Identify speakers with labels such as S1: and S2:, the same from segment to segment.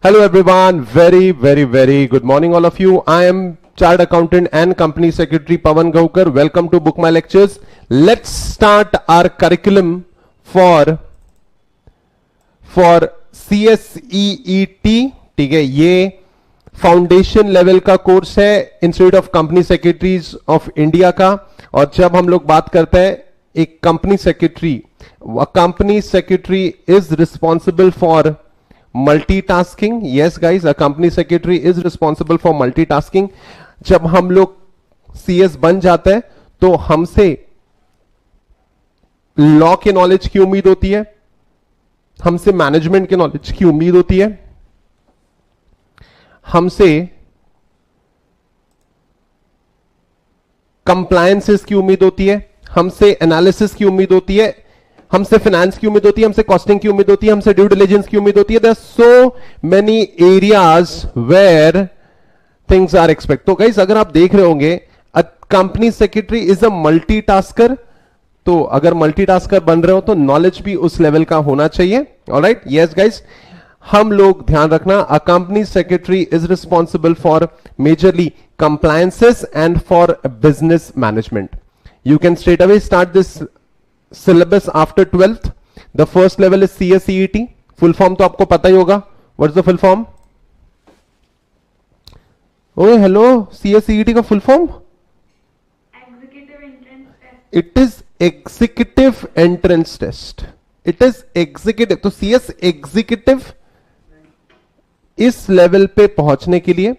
S1: Hello everyone, very good morning all of you. I am Chartered Accountant and Company Secretary Pawan Gaukar. Welcome to Book My Lectures. Let's start our curriculum for CSEET. ठीक है, ये foundation level का course है institute of company secretaries of India का. और जब हम लोग बात करते हैं एक company secretary is responsible for multitasking. Yes guys, a company secretary is responsible for multitasking. जब हम लोग सीएस बन जाते हैं तो हमसे लॉ के नॉलेज की उम्मीद होती है, हमसे मैनेजमेंट के नॉलेज की उम्मीद होती है, हमसे कंप्लायंसेस की उम्मीद होती है, हमसे एनालिसिस की उम्मीद होती है, हमसे फाइनेंस की उम्मीद होती है, हमसे कॉस्टिंग की उम्मीद होती है, हमसे ड्यू डिलिजेंस की उम्मीद होती है. There are so many areas where things are expect. तो गाइस, अगर आप देख रहे होंगे a company secretary is a multitasker. तो अगर मल्टीटास्कर बन रहे हो तो नॉलेज भी उस लेवल का होना चाहिए. ऑलराइट, यस गाइस, हम लोग ध्यान रखना, अ company secretary is responsible for majorly compliances and for business management. You can straight away start this syllabus after 12th. The first level is CSEET. Full form तो आपको पता ही होगा. What's the full form? Oh hello, CSEET का full form?
S2: Executive Entrance Test.
S1: It is Executive Entrance Test. It is Executive. तो CS Executive इस level पे पहुंचने के लिए,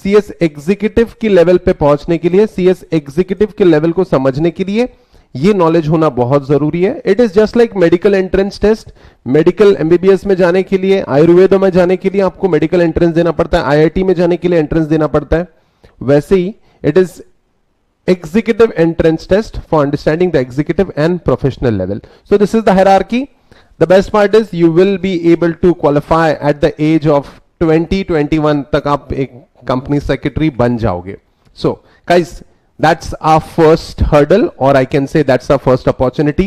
S1: CS Executive की लेवल पे पहुंचने के लिए, CS Executive के लेवल को समझने के लिए ये नॉलेज होना बहुत जरूरी है. It is just like medical entrance test. Medical MBBS में जाने के लिए, आयुर्वेद में जाने के लिए आपको मेडिकल एंट्रेंस देना पड़ता है, आईआईटी में जाने के लिए एंट्रेंस देना पड़ता है. वैसे ही it is executive entrance test for understanding the executive and professional level. So this is the hierarchy. The best part is you will be able to qualify at the age of 20-21 तक आप एक company secretary बन जाओगे. So guys, that's our first hurdle, or I can say that's our first opportunity.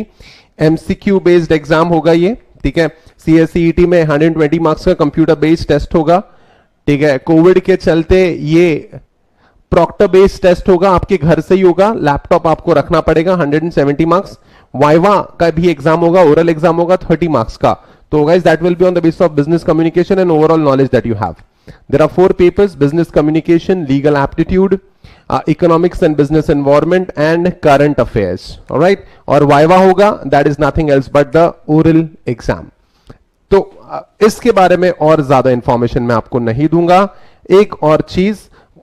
S1: MCQ based exam होगा ये, ठीक है. CSEET में 120 मार्क्स का कंप्यूटर बेस्ड टेस्ट होगा, ठीक है. कोविड के चलते ये प्रॉक्टर बेस्ड टेस्ट होगा, आपके घर से ही होगा, लैपटॉप आपको रखना पड़ेगा. 170 मार्क्स. वाइवा का भी एग्जाम होगा, ओरल एग्जाम होगा 30 मार्क्स का. तो guys, that will be on the basis of business communication and overall knowledge that you have. There are 4 papers: business communication, legal aptitude, economics and business environment, and current affairs. All right, और viva होगा, that is nothing else but the oral exam. तो इसके बारे में और ज्यादा information मैं आपको नहीं दूंगा. एक और चीज,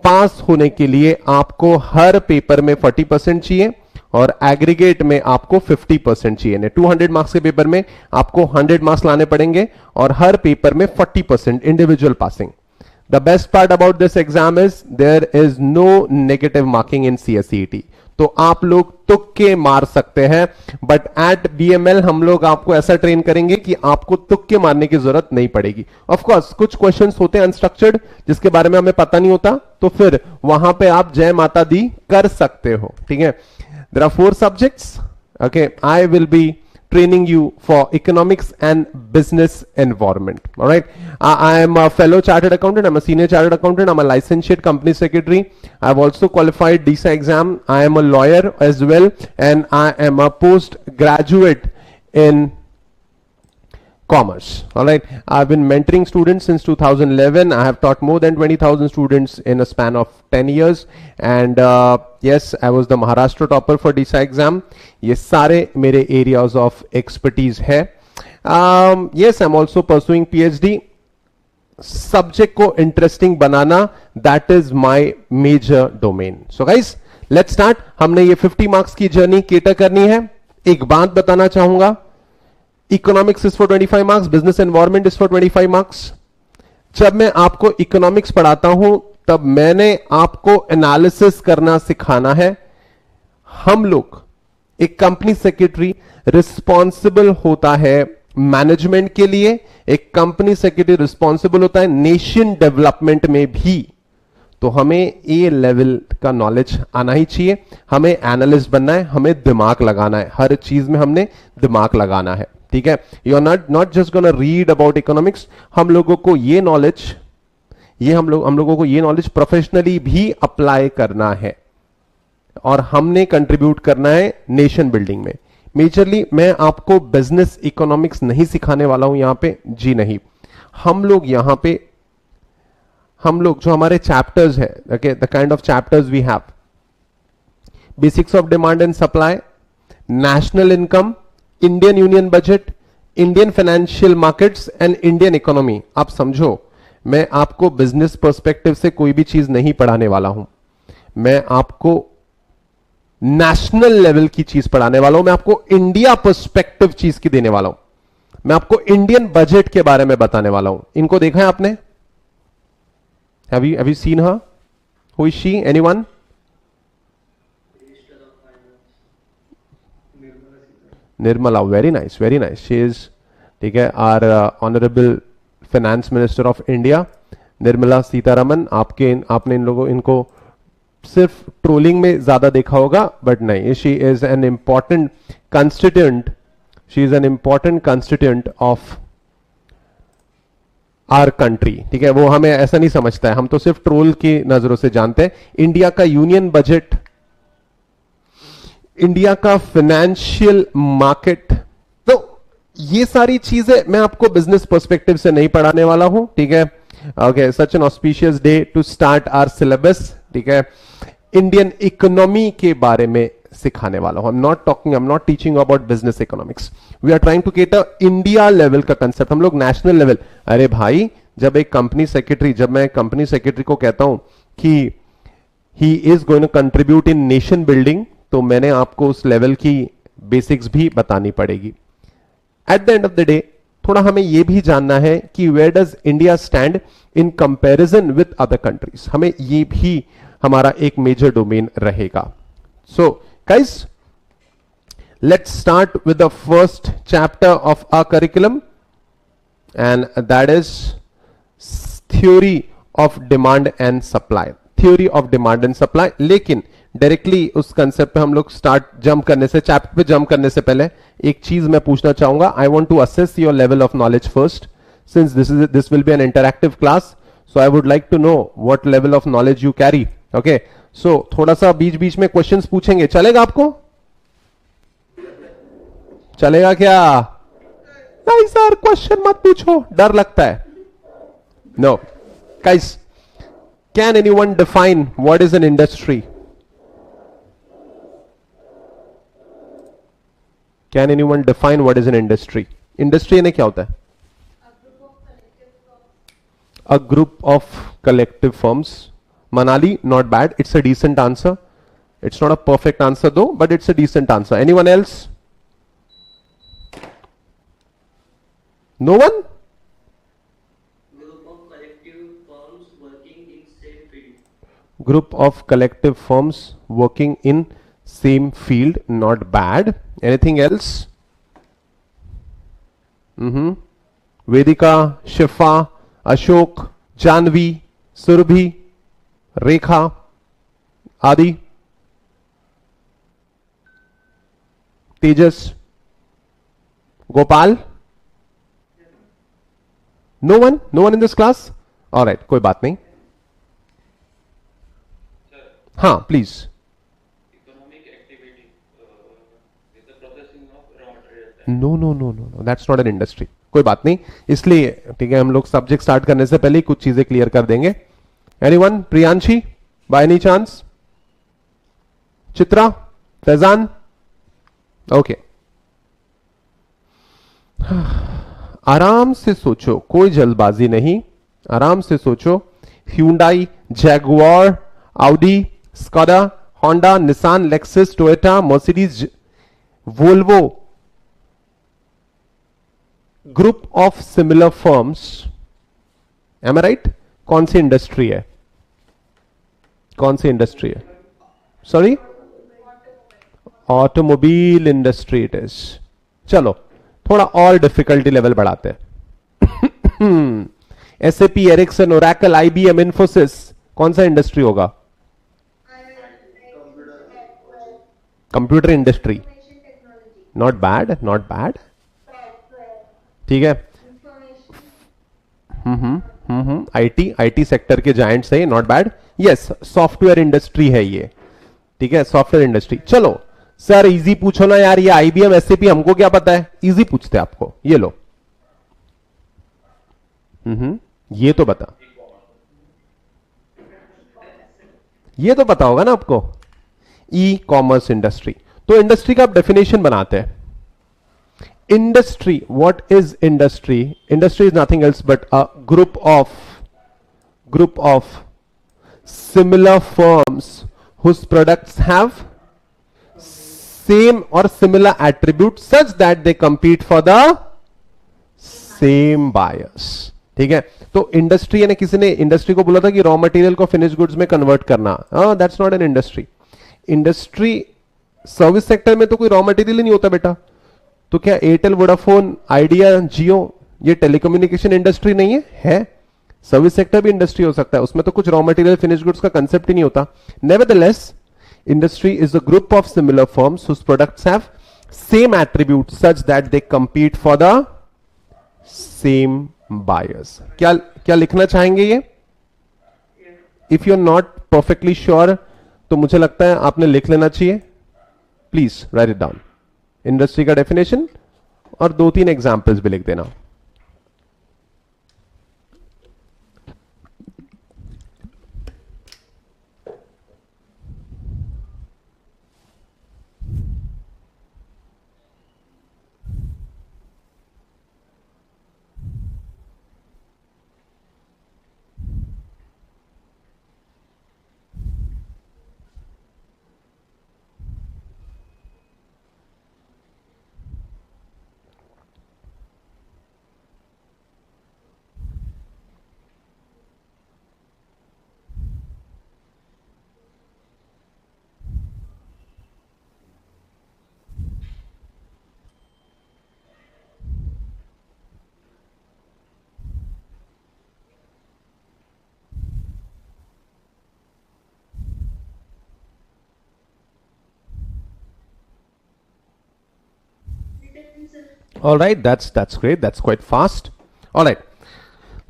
S1: पास होने के लिए आपको हर पेपर में 40% चाहिए और एग्रीगेट में आपको 50% चाहिए. 200 मार्क्स के पेपर में आपको 100 मार्क्स लाने पड़ेंगे और हर पेपर में 40% individual passing. The best part about this exam is there is no negative marking in CSEET. तो आप लोग तुक्के मार सकते हैं, बट एट BML हम लोग आपको ऐसा ट्रेन करेंगे कि आपको तुक्के मारने की जरूरत नहीं पड़ेगी. ऑफ कोर्स कुछ क्वेश्चंस होते हैं अनस्ट्रक्चर्ड जिसके बारे में हमें पता नहीं होता, तो फिर वहां पे आप जय माता दी कर सकते हो, ठीक है. There are 4 subjects. Okay, I will be training you for economics and business environment. All right. I am a fellow chartered accountant. I'm a senior chartered accountant. I'm a licensed company secretary. I've also qualified DISA exam. I am a lawyer as well, and I am a postgraduate in commerce. All right. I've been mentoring students since 2011. I have taught more than 20,000 students in a span of 10 years. And yes, I was the Maharashtra topper for DISA exam. ये सारे मेरे areas of expertise है. Yes, I'm also pursuing PhD. Subject को interesting banana, that is my major domain. So guys, let's start. हमने ये 50 marks की journey cater करनी है. एक बात बताना चाहूंगा, economics is for 25 marks, business environment is for 25 marks. जब मैं आपको इकोनॉमिक्स पढ़ाता हूं तब मैंने आपको एनालिसिस करना सिखाना है. हम लोग, एक कंपनी सेक्रेटरी रिस्पॉन्सिबल होता है मैनेजमेंट के लिए, एक कंपनी सेक्रेटरी रिस्पॉन्सिबल होता है नेशन डेवलपमेंट में भी. तो हमें ए लेवल का नॉलेज आना ही चाहिए. हमें एनालिस्ट बनना है, हमें दिमाग लगाना है, हर चीज में हमने दिमाग लगाना है. ठीक है, you are not just gonna read about economics, हम लोगों को ये नॉलेज, हम लोगों को ये नॉलेज प्रोफेशनली भी अप्लाई करना है और हमने कंट्रीब्यूट करना है नेशन बिल्डिंग में। मेजरली मैं आपको बिजनेस इकोनॉमिक्स नहीं सिखाने वाला हूं यहां पे, जी नहीं। हम लोग यहां पे, हम लोग जो हमारे चैप्टर्स है, okay, the kind of chapters we have, basics of demand and supply, national income, Indian union budget, Indian financial markets and Indian economy. आप समझो, मैं आपको बिजनेस पर्सपेक्टिव से कोई भी चीज नहीं पढ़ाने वाला हूं, मैं आपको नेशनल लेवल की चीज पढ़ाने वाला हूं, मैं आपको इंडिया पर्सपेक्टिव चीज की देने वाला हूं, मैं आपको इंडियन बजट के बारे में बताने वाला हूं। इनको देखा है आपने? Have you seen her? Who is she? Anyone? Nirmala, very nice, very nice. She is, ठीक है, our honorable finance minister of India, Nirmala Sitharaman. आपने इनको सिर्फ ट्रोलिंग में ज्यादा देखा होगा, बट नहीं, she is an important constituent, she is an important constituent of our country, ठीक है। वो हमें ऐसा नहीं समझता है, हम तो सिर्फ ट्रोल की नजरों से जानते हैं। इंडिया का यूनियन बजट, इंडिया का फाइनेंशियल मार्केट, तो ये सारी चीजें मैं आपको बिजनेस पर्सपेक्टिव से नहीं पढ़ाने वाला हूं, ठीक है। Okay, such an auspicious day to start our syllabus, ठीक है। इंडियन इकोनॉमी के बारे में सिखाने वाला हूं। I am not teaching about business economics, we are trying to cater India level का कंसेप्ट, हम लोग नेशनल लेवल। अरे भाई, जब मैं कंपनी सेक्रेटरी को कहता हूं कि he is going to contribute in nation building, तो मैंने आपको उस लेवल की बेसिक्स भी बतानी पड़ेगी। At the end of the day थोड़ा हमें यह भी जानना है कि where does India stand in comparison with other countries, हमें यह भी हमारा एक मेजर डोमेन रहेगा। So guys, let's start with the first chapter of our curriculum, and that is theory of demand and supply, theory of demand and supply। लेकिन directly उस concept पे हम लोग चैप्टर पे जंप करने से पहले एक चीज मैं पूछना चाहूंगा। I want to assess your level of knowledge first, since this will be an interactive class, so I would like to know what level of knowledge you carry. Okay, so थोड़ा सा बीच बीच में क्वेश्चंस पूछेंगे, चलेगा आपको? चलेगा क्या? नहीं sir, question मत पूछो, डर लगता है। No guys, can anyone define what is an industry? Can anyone define what is an industry? Industry यानी क्या होता है? A group of collective firms. Manali, not bad. It's a decent answer. It's not a perfect answer though, but it's a decent answer. Anyone else? No one?
S3: Group of collective firms working in same field.
S1: Group of collective firms working in same field. Not bad. Anything else? Vedika, Shifa, Ashok, Janvi, Surabhi, Rekha आदि, Tejas, Gopal. No one in this class? Alright, कोई बात नहीं। हाँ please.
S3: Economic activity is the processing of raw material.
S1: No, that's not an industry. कोई बात नहीं, इसलिए ठीक है, हम लोग सब्जेक्ट स्टार्ट करने से पहले कुछ चीजें क्लियर कर देंगे। Anyone? Priyanshi, by any chance? Chitra? Faizan? Okay. आराम से सोचो, कोई जल्दबाजी नहीं, आराम से सोचो। Hyundai, Jaguar, Audi, Skoda, Honda, Nissan, Lexus, Toyota, Mercedes, Volvo, group of similar firms. Am I right? कौन सी इंडस्ट्री है? कौन सी इंडस्ट्री है? Sorry, automobile industry it is. चलो थोड़ा और डिफिकल्टी लेवल बढ़ाते हैं। SAP, Ericsson, Oracle, IBM, Infosys, कौन सा इंडस्ट्री होगा? Computer industry. Not bad, not bad. ठीक है। आईटी आईटी सेक्टर के जायंट्स है, not bad. Yes, software industry है ये, ठीक है, सॉफ्टवेयर इंडस्ट्री। चलो सर इजी पूछो ना यार, ये आईबीएम एसएपी हमको क्या पता है, इजी पूछते हैं आपको, ये लो। ये तो बता, ये तो पता होगा ना आपको, ई कॉमर्स इंडस्ट्री। तो इंडस्ट्री का आप डेफिनेशन बनाते हैं। Industry, what is industry? Industry is nothing else but a group of similar firms whose products have same or similar attributes such that they compete for the same buyers। ठीक है, तो industry यानी किसी ने industry को बोला था कि रॉ मटेरियल को फिनिश गुड्स में कन्वर्ट करना, that's not an industry. Industry service sector में तो कोई रॉ मटेरियल ही नहीं होता बेटा। तो क्या एयरटेल, वोडाफोन, आइडिया, जियो ये टेलीकम्युनिकेशन इंडस्ट्री नहीं है? है। सर्विस सेक्टर भी इंडस्ट्री हो सकता है, उसमें तो कुछ रॉ मटेरियल फिनिश गुड्स का कंसेप्ट ही नहीं होता। Nevertheless industry is a group of similar firms whose products have same attributes such that they compete for the same buyers। क्या क्या लिखना चाहेंगे ये? If you are not perfectly sure तो मुझे लगता है आपने लिख लेना चाहिए। Please write it down, industry का डेफिनेशन और 2-3 एग्जाम्पल्स भी लिख देना। All right, that's great, that's quite fast. All right,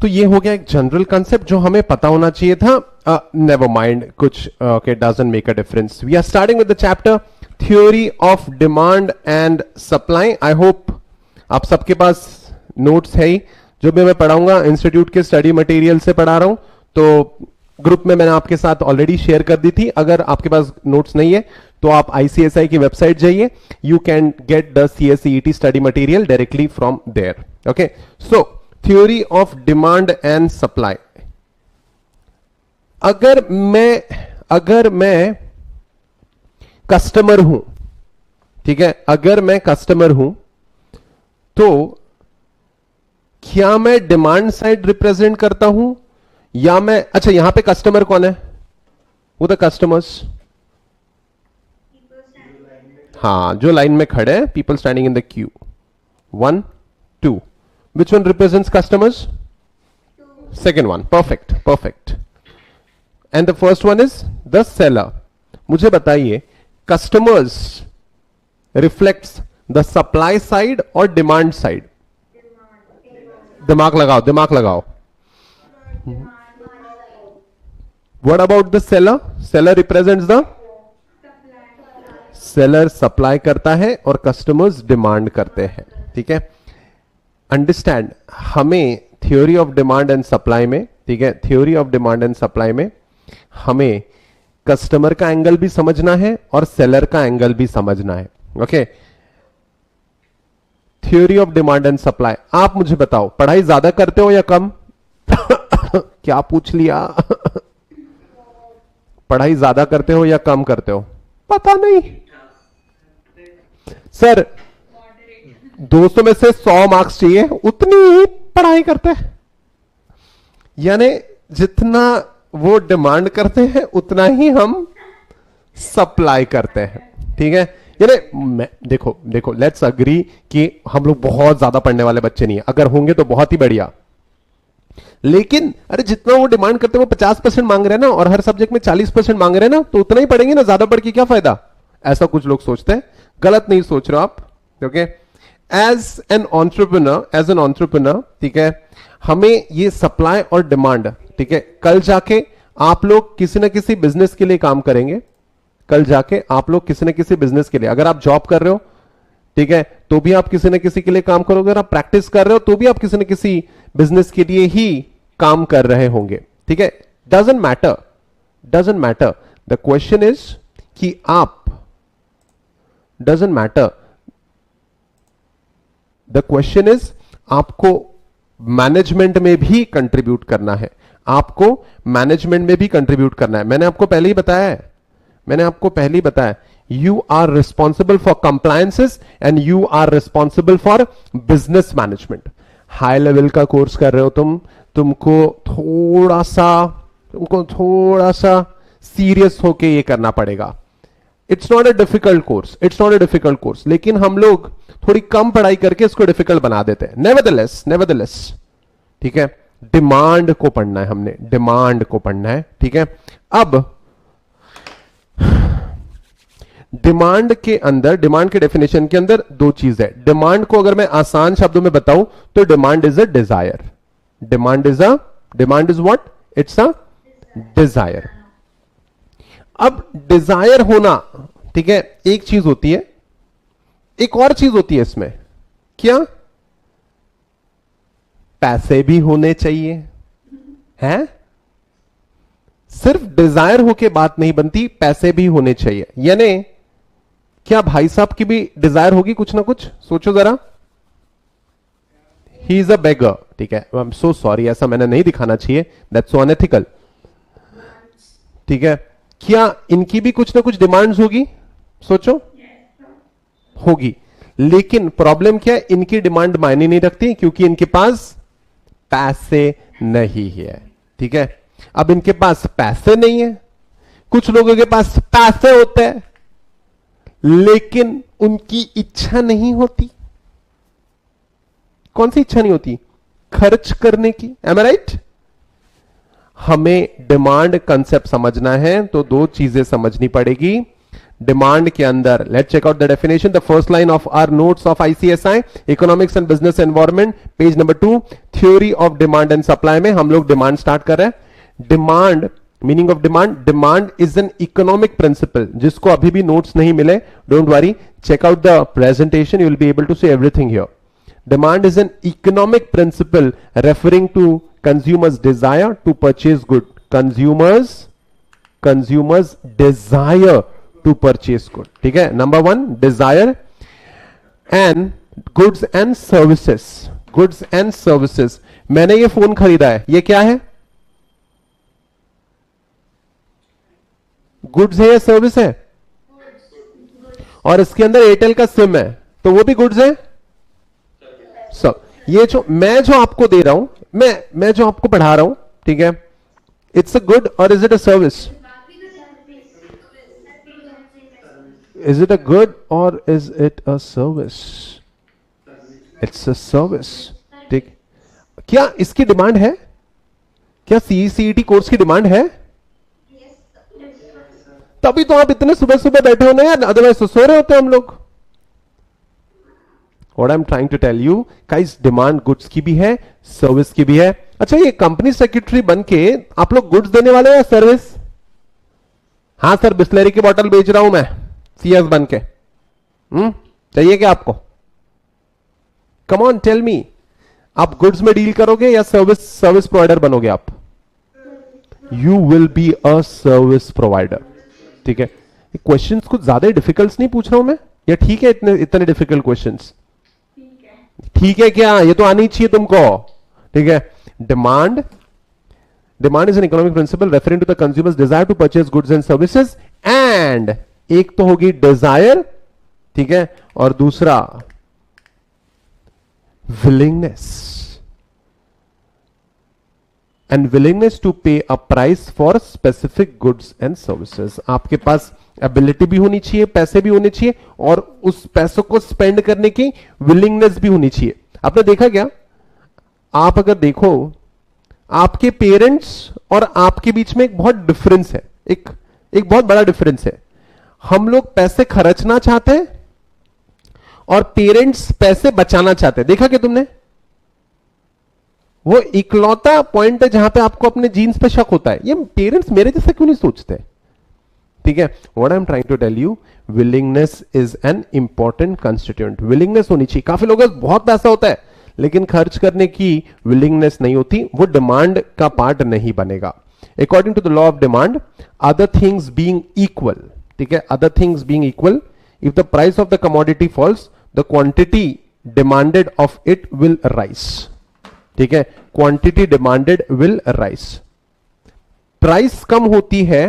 S1: तो ये हो गया एक जनरल कंसेप्ट जो हमें पता होना चाहिए था। नेवर माइंड, कुछ okay, doesn't make a difference. We are starting with the chapter theory of demand and supply. I hope आप सबके पास नोट्स है ही, जो भी मैं पढ़ाऊंगा इंस्टीट्यूट के स्टडी मटेरियल से पढ़ा रहा हूं, तो ग्रुप में मैंने आपके साथ ऑलरेडी शेयर कर दी थी। अगर आपके पास नोट्स नहीं है तो आप आईसीएसआई की वेबसाइट जाइए, you can get the CSEET study material directly from there. Okay, so theory of demand and supply. अगर मैं कस्टमर हूं, ठीक है, अगर मैं कस्टमर हूं तो क्या मैं डिमांड साइड रिप्रेजेंट करता हूं या मैं, अच्छा यहां पे कस्टमर कौन है? वो द कस्टमर्स, हाँ, जो लाइन में खड़े हैं, people standing in the Q. 1, 2, which one represents customers? Second one, perfect perfect. And the first one is the seller. मुझे बताइए, customers reflects the supply side और डिमांड साइड? दिमाग लगाओ, दिमाग लगाओ। What about the seller? Seller represents the, seller supply करता है और कस्टमर्स डिमांड करते हैं। ठीक है, अंडरस्टैंड, हमें theory of demand and supply में, ठीक है, theory of demand and supply में हमें कस्टमर का एंगल भी समझना है और सेलर का एंगल भी समझना है। Okay, theory of demand and supply. आप मुझे बताओ, पढ़ाई ज्यादा करते हो या कम? क्या पूछ लिया? पढ़ाई ज्यादा करते हो या कम करते हो? पता नहीं सर, 200 में से 100 मार्क्स चाहिए, उतनी ही पढ़ाई करते हैं। यानी जितना वो डिमांड करते हैं उतना ही हम सप्लाई करते हैं। ठीक है, यानी देखो देखो, लेट्स अग्री कि हम लोग बहुत ज्यादा पढ़ने वाले बच्चे नहीं है, अगर होंगे तो बहुत ही बढ़िया। लेकिन अरे जितना वो डिमांड करते हैं वो 50% मांग रहे हैं ना, और हर सब्जेक्ट में 40% मांग रहे हैं ना, तो उतना ही पढ़ेंगे ना, ज्यादा पढ़ के क्या फायदा? ऐसा कुछ लोग सोचते हैं, गलत नहीं सोच रहे हो आप। ओके, एज एन एंटरप्रेन्योर, ठीक है, हमें ये सप्लाई और डिमांड, ठीक है, कल जाके आप लोग किसी ना किसी बिजनेस के लिए काम करेंगे, कल जाके आप लोग किसी ना किसी बिजनेस के लिए, अगर आप जॉब कर रहे हो, ठीक है, तो भी आप किसी ना किसी के लिए काम करोगे, अगर आप प्रैक्टिस कर रहे हो तो भी आप किसी न किसी बिजनेस के लिए ही काम कर रहे होंगे, ठीक है। Doesn't matter the question is कि आप, doesn't matter, the question is आपको मैनेजमेंट में भी कंट्रीब्यूट करना है, आपको मैनेजमेंट में भी कंट्रीब्यूट करना है। मैंने आपको पहले ही बताया, you are responsible for compliances and you are responsible for business management। High level का कोर्स कर रहे हो तुमको थोड़ा सा सीरियस होके ये करना पड़ेगा। It's not a difficult course, लेकिन हम लोग थोड़ी कम पढ़ाई करके इसको डिफिकल्ट बना देते हैं। नेवरदलेस, ठीक है, डिमांड को पढ़ना है, हमने डिमांड को पढ़ना है, ठीक है। अब डिमांड के डेफिनेशन के अंदर दो चीज है। डिमांड को अगर मैं आसान शब्दों में बताऊं तो demand is a desire. Demand is what? It's a desire. अब डिजायर होना, ठीक है, एक चीज होती है, एक और चीज होती है इसमें, क्या? पैसे भी होने चाहिए, हैं? सिर्फ डिजायर होके बात नहीं बनती, पैसे भी होने चाहिए। यानी क्या भाई साहब की भी डिजायर होगी कुछ ना कुछ? सोचो जरा। ही इज अ बेगर, ठीक है, आई एम सो सॉरी, ऐसा मैंने नहीं दिखाना चाहिए, दैट्स सो अनएथिकल, ठीक है। क्या इनकी भी कुछ ना कुछ डिमांड्स होगी? सोचो, होगी। लेकिन प्रॉब्लम क्या है, इनकी डिमांड मायने नहीं रखती क्योंकि इनके पास पैसे नहीं है, ठीक है। अब इनके पास पैसे नहीं है, कुछ लोगों के पास पैसे होते हैं लेकिन उनकी इच्छा नहीं होती। कौन सी इच्छा नहीं होती? खर्च करने की। M I right? हमें डिमांड कंसेप्ट समझना है तो दो चीजें समझनी पड़ेगी डिमांड के अंदर। Let's check out the definition, the first line of our notes of ICSI economics and business environment, page number 2, theory of demand and supply में हम लोग डिमांड स्टार्ट कर रहे हैं। Demand, meaning of demand, demand is an economic principle. जिसको अभी भी notes नहीं मिले, don't worry, check out the presentation, you will be able to see everything here. Demand is an economic principle referring to consumers desire to purchase good. Consumers desire to purchase good, ठीक है। Number 1 desire and goods and services. Goods and services, मैंने ये phone खरीदा है, ये क्या है? Goods है या सर्विस है? और इसके अंदर एयरटेल का सिम है तो वो भी गुड्स है। सब ये जो मैं आपको दे रहा हूं, मैं जो आपको पढ़ा रहा हूं, ठीक है, it's a good or is it a service? Is it a good or is it a service? It's a service, ठीक। क्या इसकी डिमांड है? क्या सीईसीईटी कोर्स की डिमांड है? तभी तो आप इतने सुबह सुबह बैठे हो ना यार, अदरवाइज तो सो रहे होते हम लोग। What I'm trying to tell you, guys, demand goods की भी है, सर्विस की भी है। अच्छा, ये कंपनी सेक्रेटरी बन के आप लोग गुड्स देने वाले हो या सर्विस? हाँ सर, बिस्लरी की बोतल बेच रहा हूं मैं सीएस बन के। चाहिए क्या आपको? कम ऑन टेल मी, आप गुड्स में डील करोगे या सर्विस प्रोवाइडर बनोगे आप? You will be a service provider, ठीक है। क्वेश्चंस कुछ ज्यादा डिफिकल्ट नहीं पूछ रहा हूं मैं, या ठीक है इतने डिफिकल्ट क्वेश्चंस? ठीक है क्या? ये तो आनी चाहिए तुमको, ठीक है। Demand is an economic principle referring to the consumers desire to purchase goods and services, and एक तो होगी डिजायर, ठीक है, और दूसरा विलिंगनेस, एंड विलिंगनेस टू पे a price for specific goods and services. आपके पास एबिलिटी भी होनी चाहिए, पैसे भी होने चाहिए, और उस पैसों को स्पेंड करने की विलिंगनेस भी होनी चाहिए। आपने देखा क्या? आप अगर देखो, आपके पेरेंट्स और आपके बीच में एक बहुत डिफरेंस है, एक बहुत बड़ा डिफरेंस है। हम लोग पैसे खर्चना चाहते हैं और पेरेंट्स पैसे बचाना चाहते हैं। देखा क्या तुमने? वो इकलौता पॉइंट है जहां पे आपको अपने जीन्स पे शक होता है, ये पेरेंट्स मेरे जैसा क्यों नहीं सोचते? ठीक है, what I am trying to tell you, willingness is an important constituent. Willingness होनी चाहिए। काफी लोगों को बहुत पैसा होता है लेकिन खर्च करने की विलिंगनेस नहीं होती, वो डिमांड का पार्ट नहीं बनेगा। According to the law of demand, other things being equal, ठीक है, other things being equal, if the price of the commodity falls, the quantity demanded of it will rise. ठीक है, quantity demanded will rise. Price कम होती है,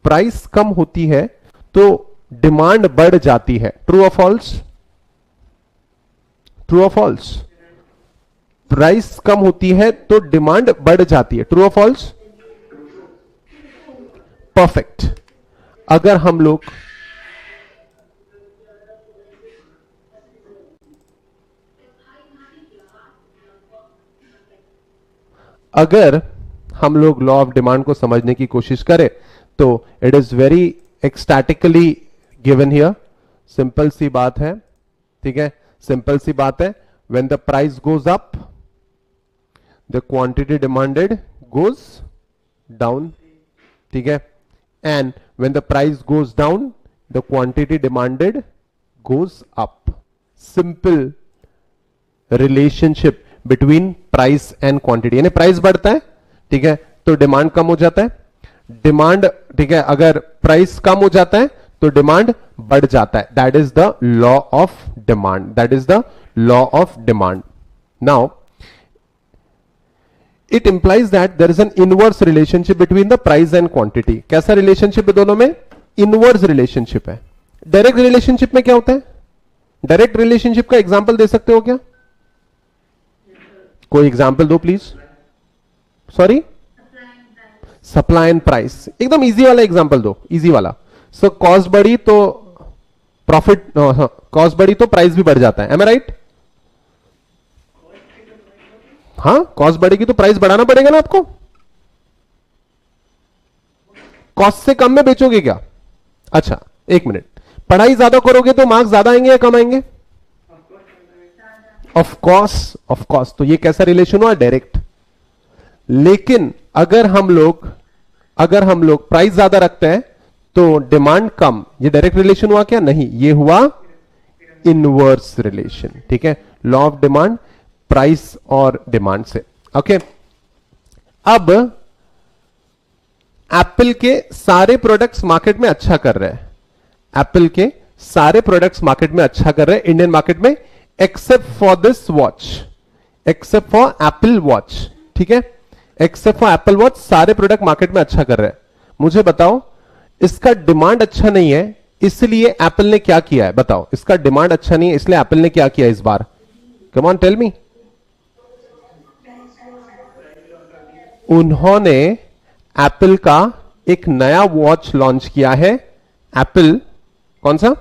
S1: price कम होती है तो डिमांड बढ़ जाती है। True or false? True or false? Price कम होती है तो डिमांड बढ़ जाती है। True or false? परफेक्ट। अगर हम लोग लॉ ऑफ डिमांड को समझने की कोशिश करें तो it is very ecstatically given here. Simple सी बात है, ठीक है, सिंपल सी बात है। When the price goes up, the quantity demanded goes down, ठीक है, and when the price goes down, the quantity demanded goes up. Simple relationship between price and quantity, यानी प्राइस बढ़ता है, ठीक है, तो डिमांड कम हो जाता है। डिमांड, ठीक है, अगर प्राइस कम हो जाता है तो डिमांड बढ़ जाता है। That is the law of demand, that is the law of demand. Now it implies that there is an inverse relationship between the price and quantity. कैसा रिलेशनशिप है दोनों में? इनवर्स रिलेशनशिप है। डायरेक्ट रिलेशनशिप में क्या होता है? Direct relationship का एग्जांपल दे सकते हो क्या? कोई एग्जांपल दो please. Sorry, supply and price. एकदम इजी वाला एग्जांपल दो, इजी वाला। सो कॉस्ट बढ़ी तो प्रॉफिट, कॉस्ट बढ़ी तो प्राइस भी बढ़ जाता है। M I right? हाँ, कॉस्ट बढ़ेगी तो प्राइस बढ़ाना पड़ेगा ना आपको। कॉस्ट से कम में बेचोगे क्या? अच्छा एक मिनट, पढ़ाई ज्यादा करोगे तो मार्क्स ज्यादा आएंगे या कम आएंगे? Of course. तो ये कैसा रिलेशन हुआ? डायरेक्ट। लेकिन अगर हम लोग प्राइस ज्यादा रखते हैं तो डिमांड कम, ये डायरेक्ट रिलेशन हुआ क्या? नहीं, ये हुआ इनवर्स रिलेशन। ठीक है, लॉ ऑफ डिमांड प्राइस और डिमांड से। ओके, अब एप्पल के सारे प्रोडक्ट्स मार्केट में अच्छा कर रहे हैं। एप्पल के सारे प्रोडक्ट्स मार्केट में अच्छा कर रहे हैं इंडियन मार्केट में, except for this watch, except for Apple watch. ठीक है, एक्सेप्ट फॉर एप्पल वॉच सारे प्रोडक्ट मार्केट में अच्छा कर रहे हैं। मुझे बताओ, इसका डिमांड अच्छा नहीं है इसलिए एप्पल ने क्या किया है? बताओ, इसका डिमांड अच्छा नहीं है इसलिए एप्पल ने क्या किया इस बार? Come on tell me. उन्होंने एप्पल का एक नया वॉच लॉन्च किया है। एप्पल, कौन सा?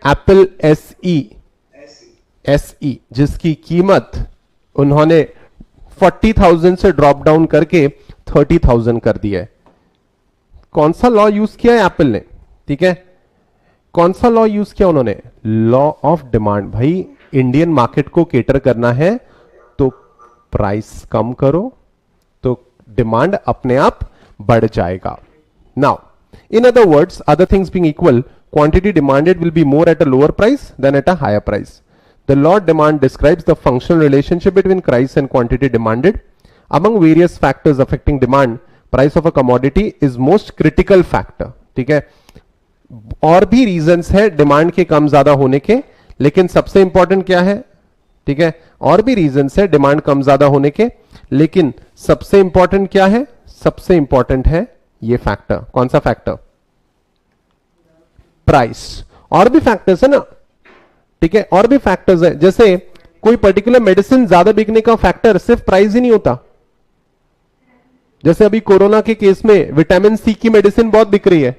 S1: एप्पल एसई, जिसकी कीमत उन्होंने 40,000 से ड्रॉप डाउन करके 30,000 कर दी है। कौन सा लॉ यूज किया है एप्पल ने? ठीक है, कौन सा लॉ यूज किया उन्होंने? Law of demand. भाई इंडियन मार्केट को केटर करना है तो प्राइस कम करो तो डिमांड अपने आप बढ़ जाएगा। Now in other words, other things being equal, quantity demanded will be more at a lower price than at a higher price. The law of demand describes the functional relationship between price and quantity demanded. Among various factors affecting demand, price of a commodity is most critical factor. ठीक है, और भी reasons है demand के कम ज्यादा होने के, लेकिन सबसे इंपॉर्टेंट क्या है? ठीक है, और भी रीजंस है डिमांड कम ज्यादा होने के, लेकिन सबसे इंपॉर्टेंट क्या है? सबसे इंपॉर्टेंट है ये फैक्टर। कौन सा फैक्टर? प्राइस। और भी फैक्टर्स है ना, ठीक है, और भी फैक्टर्स है। जैसे कोई पर्टिकुलर मेडिसिन ज्यादा बिकने का फैक्टर सिर्फ प्राइस ही नहीं होता। जैसे अभी कोरोना के केस में विटामिन सी की मेडिसिन बहुत बिक रही है,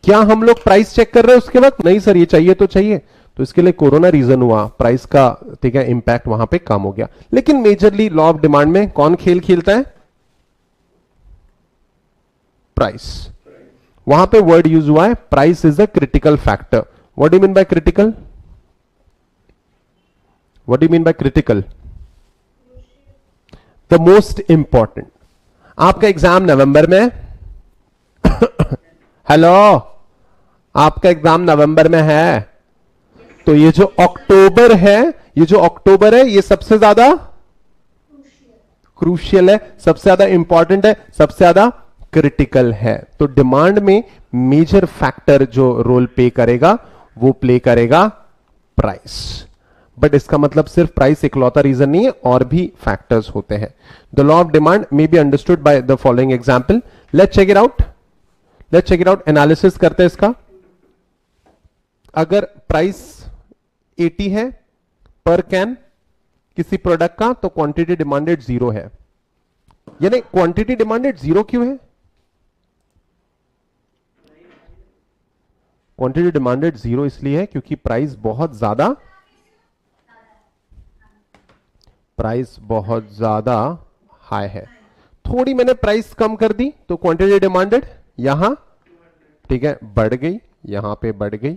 S1: क्या हम लोग प्राइस चेक कर रहे हैं उसके वक्त? नहीं सर, ये चाहिए तो चाहिए, तो इसके लिए कोरोना रीजन हुआ, प्राइस का, ठीक है, इंपैक्ट वहां पे कम हो गया। लेकिन मेजरली लॉ ऑफ डिमांड में कौन खेल खेलता है? प्राइस। वहां पे वर्ड यूज हुआ है price is a critical factor. What do you mean bye critical? What do you mean bye critical? The most important. आपका एग्जाम नवंबर में हेलो, आपका एग्जाम नवंबर में है, तो ये जो अक्टूबर है, ये सबसे ज्यादा क्रूशियल है, सबसे ज्यादा इंपॉर्टेंट है, सबसे ज्यादा क्रिटिकल है. तो डिमांड में मेजर फैक्टर जो रोल प्ले करेगा वो प्ले करेगा प्राइस. बट इसका मतलब सिर्फ प्राइस इकलौता रीजन नहीं है, और भी फैक्टर्स होते हैं. The law of demand may be understood by the following example. Let's check it out. Analysis करते हैं इसका. अगर प्राइस 80 है पर कैन किसी प्रोडक्ट का, तो क्वांटिटी डिमांडेड 0 है. यानी क्वांटिटी डिमांडेड 0 क्यों है? क्वांटिटी डिमांडेड 0 इसलिए है क्योंकि प्राइस बहुत ज्यादा हाई है. थोड़ी मैंने प्राइस कम कर दी तो क्वांटिटी डिमांडेड यहां, ठीक है, बढ़ गई, यहां पे बढ़ गई.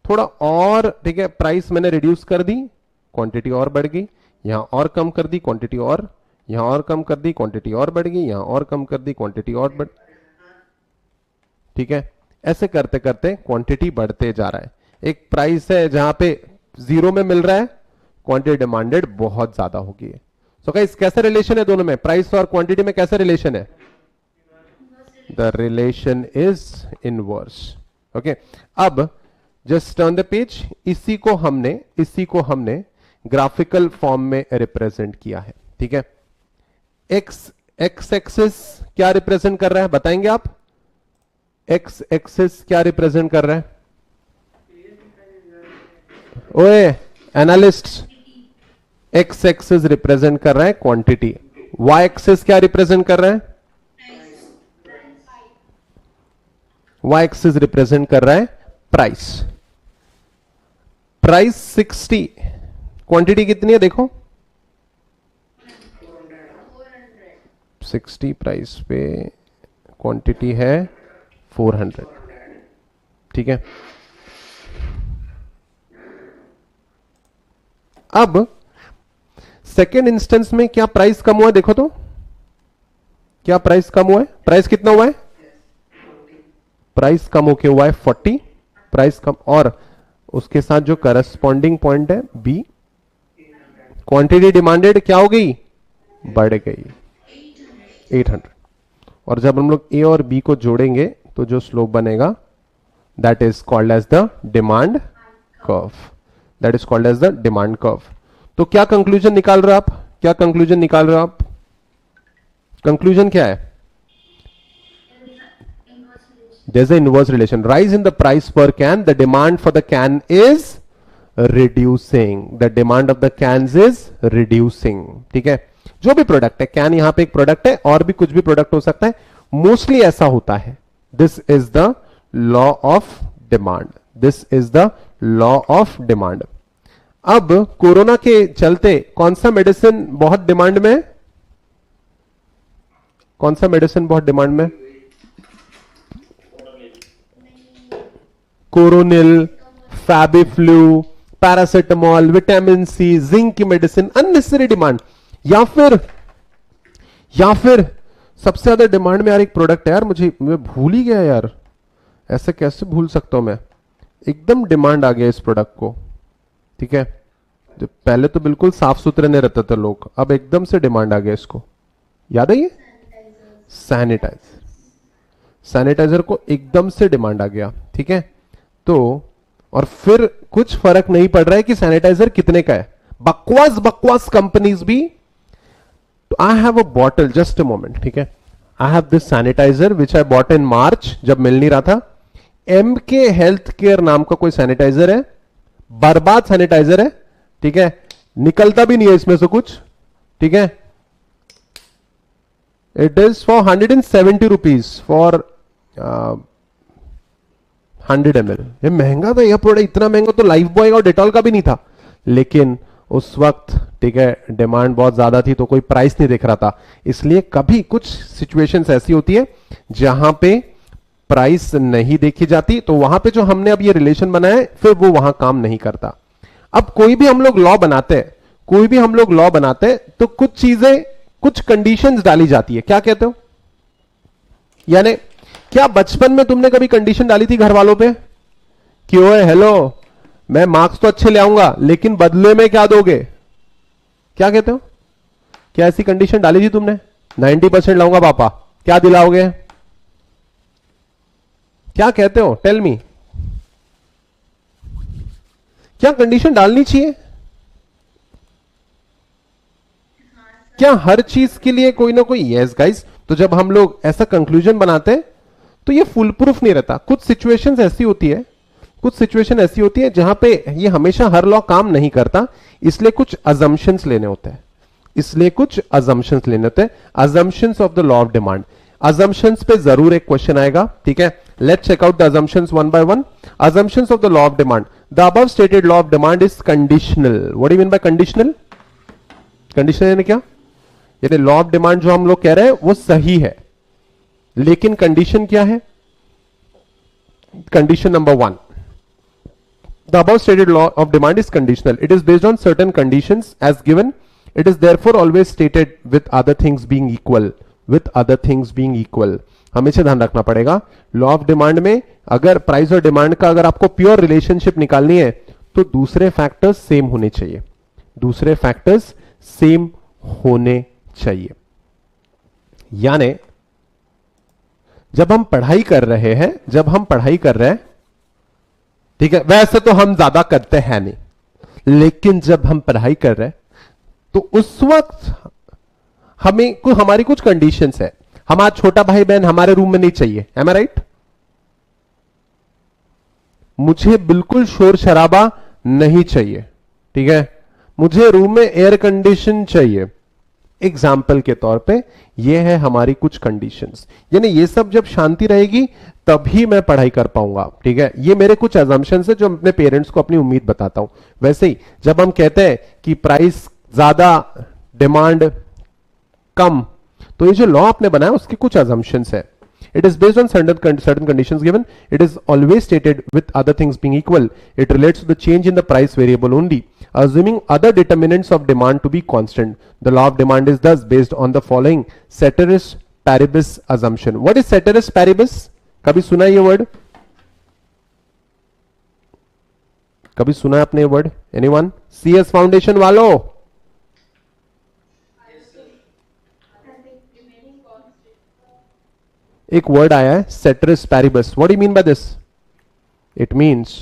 S1: थोड़ा और, ठीक है, प्राइस मैंने रिड्यूस कर दी, क्वांटिटी और बढ़ गई. यहां और कम कर दी, क्वांटिटी और, यहां और कम कर दी, क्वांटिटी और बढ़ गई, यहां और कम कर दी, क्वांटिटी और बढ़. ठीक है, ऐसे करते करते क्वांटिटी बढ़ते जा रहा है. एक प्राइस है जहां पे 0 में मिल रहा है, क्वांटिटी डिमांडेड बहुत ज्यादा होगी. सो गाइस, कैसा रिलेशन है दोनों में? प्राइस और क्वांटिटी में कैसा रिलेशन है? The relation is inverse. Okay, अब जस्ट टर्न द पेज. इसी को हमने ग्राफिकल फॉर्म में रिप्रेजेंट किया है. ठीक है, एक्स एक्सिस क्या रिप्रेजेंट कर रहा है बताएंगे आप? एक्स एक्सिस क्या रिप्रेजेंट कर रहा है? ओए एनालिस्ट, एक्स एक्सिस रिप्रेजेंट कर रहा है क्वांटिटी. वाई एक्सिस क्या रिप्रेजेंट कर रहा है? वाई एक्सिस रिप्रेजेंट कर रहा है प्राइस. प्राइस 60, क्वांटिटी कितनी है देखो? 60 प्राइस पे क्वांटिटी है 400. ठीक है, अब सेकेंड इंस्टेंस में क्या प्राइस कम हुआ है? देखो तो, क्या प्राइस कम हुआ है? प्राइस कितना हुआ है? प्राइस कम होके हुआ है 40. प्राइस कम, और उसके साथ जो करस्पॉन्डिंग पॉइंट है बी, क्वांटिटी डिमांडेड क्या हो गई? बढ़ गई 800. और जब हम लोग ए और बी को जोड़ेंगे तो जो स्लोप बनेगा that is called as the demand curve. That is called as the demand curve. तो क्या कंक्लूजन निकाल रहे हो आप? क्या कंक्लूजन निकाल रहे हो आप? कंक्लूजन क्या है? There's an inverse relation. Rise in the price per can, the demand for the can is reducing. The demand of the cans is reducing. ठीक है, जो भी प्रोडक्ट है, कैन यहां पे एक प्रोडक्ट है, और भी कुछ भी प्रोडक्ट हो सकता है, मोस्टली ऐसा होता है. This is the law of demand. This is the law of demand. अब कोरोना के चलते कौन सा मेडिसिन बहुत डिमांड में? कौन सा मेडिसिन बहुत डिमांड में? Coronil, Fabiflu, paracetamol, vitamin C, zinc की मेडिसिन, अननेसेसरी डिमांड. या फिर सबसे ज्यादा डिमांड में यार एक प्रोडक्ट है यार, मैं भूल ही गया यार, ऐसे कैसे भूल सकता हूं मैं? एकदम डिमांड आ गया इस प्रोडक्ट को. ठीक है, जो पहले तो बिल्कुल साफ सुथरे नहीं रहते थे लोग, अब एकदम से डिमांड आ गया इसको. याद है ये सैनिटाइजर. सैनिटाइजर को एकदम से डिमांड आ गया. ठीक है, तो और फिर कुछ फर्क नहीं पड़ रहा है कि सैनिटाइजर कितने का है. बकवास कंपनीज भी. तो I have a bottle, just a moment. ठीक है, I have this sanitiser which I bought in March, जब मिल नहीं रहा था. MK हेल्थ केयर नाम का कोई सैनिटाइजर है, बर्बाद सैनिटाइजर है. ठीक है, निकलता भी नहीं है इसमें से कुछ. ठीक है, it is for 170 rupees for 100 ml. ये महंगा था यह प्रोडक्ट, इतना महंगा तो लाइफ बॉय और डेटॉल का भी नहीं था. लेकिन उस वक्त, ठीक है, डिमांड बहुत ज्यादा थी तो कोई प्राइस नहीं दिख रहा था. इसलिए कभी कुछ सिचुएशंस ऐसी होती है जहां पे प्राइस नहीं देखी जाती, तो वहां पे जो हमने अब ये रिलेशन बनाया है फिर वो वहां काम नहीं करता। अब कोई भी हम लोग लॉ बनाते हैं, कोई भी हम लोग लॉ बनाते हैं तो कुछ चीजें, कुछ कंडीशंस डाली जाती है। क्या कहते हो? यानी क्या बचपन में तुमने कभी कंडीशन डाली थी घर वालों पे कि ओए हेलो, मैं मार्क्स तो अच्छे ले आऊंगा लेकिन बदले में क्या दोगे? क्या कहते हो? क्या ऐसी कंडीशन डाली थी तुमने? 90% लाऊंगा पापा, क्या दिलाओगे? क्या कहते हो? Tell me. क्या कंडीशन डालनी चाहिए? क्या हर चीज के लिए कोई ना कोई? Yes guys. तो जब हम लोग ऐसा कंक्लूजन बनाते हैं तो ये फुल प्रूफ नहीं रहता। कुछ सिचुएशंस ऐसी होती है, कुछ सिचुएशन ऐसी होती है जहां पे ये हमेशा हर लॉ काम नहीं करता, इसलिए कुछ अजम्पशंस लेने होते हैं, इसलिए कुछ अजम्पशंस लेने होते हैं। Assumptions of the law of demand, assumptions पे जरूर एक क्वेश्चन आएगा, ठीक है। Let's check out the assumptions one by one. Assumptions of the law of demand, the above stated law of demand is conditional. What do you mean by conditional? Conditional यानी क्या? यानी law of demand जो हम लोग कह रहे हैं वो सही है, लेकिन कंडीशन क्या है? Condition number one, the above stated law of demand is conditional. It is based on certain conditions as given. It is therefore always stated with other things being equal. With other things being equal. हमेशा ध्यान रखना पड़ेगा law of demand में, अगर price और demand का अगर आपको प्योर रिलेशनशिप निकालनी है तो दूसरे फैक्टर्स सेम होने चाहिए, दूसरे फैक्टर्स सेम होने चाहिए। यानी जब हम पढ़ाई कर रहे हैं, जब हम पढ़ाई कर रहे हैं, ठीक है, वैसे तो हम ज्यादा करते हैं नहीं, लेकिन जब हम पढ़ाई कर रहे हैं तो उस वक्त हमें हमारी कुछ कंडीशंस है। हमारा छोटा भाई बहन हमारे रूम में नहीं चाहिए, एम आई राइट? मुझे बिल्कुल शोर शराबा नहीं चाहिए, ठीक है, मुझे रूम में एयर कंडीशन चाहिए। एग्जाम्पल के तौर पे ये है हमारी कुछ कंडीशंस। यानी ये सब जब शांति रहेगी तभी मैं पढ़ाई कर पाऊंगा, ठीक है। ये मेरे कुछ अजम्पशंस है जो अपने पेरेंट्स को अपनी उम्मीद बताता हूं। वैसे ही जब हम कहते हैं कि प्राइस ज्यादा डिमांड कम, तो ये जो लॉ आपने बनाया उसके कुछ अजम्पशंस है। It is based on certain conditions given. It is always stated with other things being equal. It relates to the change in the price variable only, assuming other determinants of demand to be constant. The law of demand is thus based on the following ceteris paribus assumption. What is ceteris paribus? कभी सुना ये word? कभी सुना है आपने ये word? Anyone? CS foundation वालों? एक वर्ड आया है ceteris paribus. What do you mean by this? It means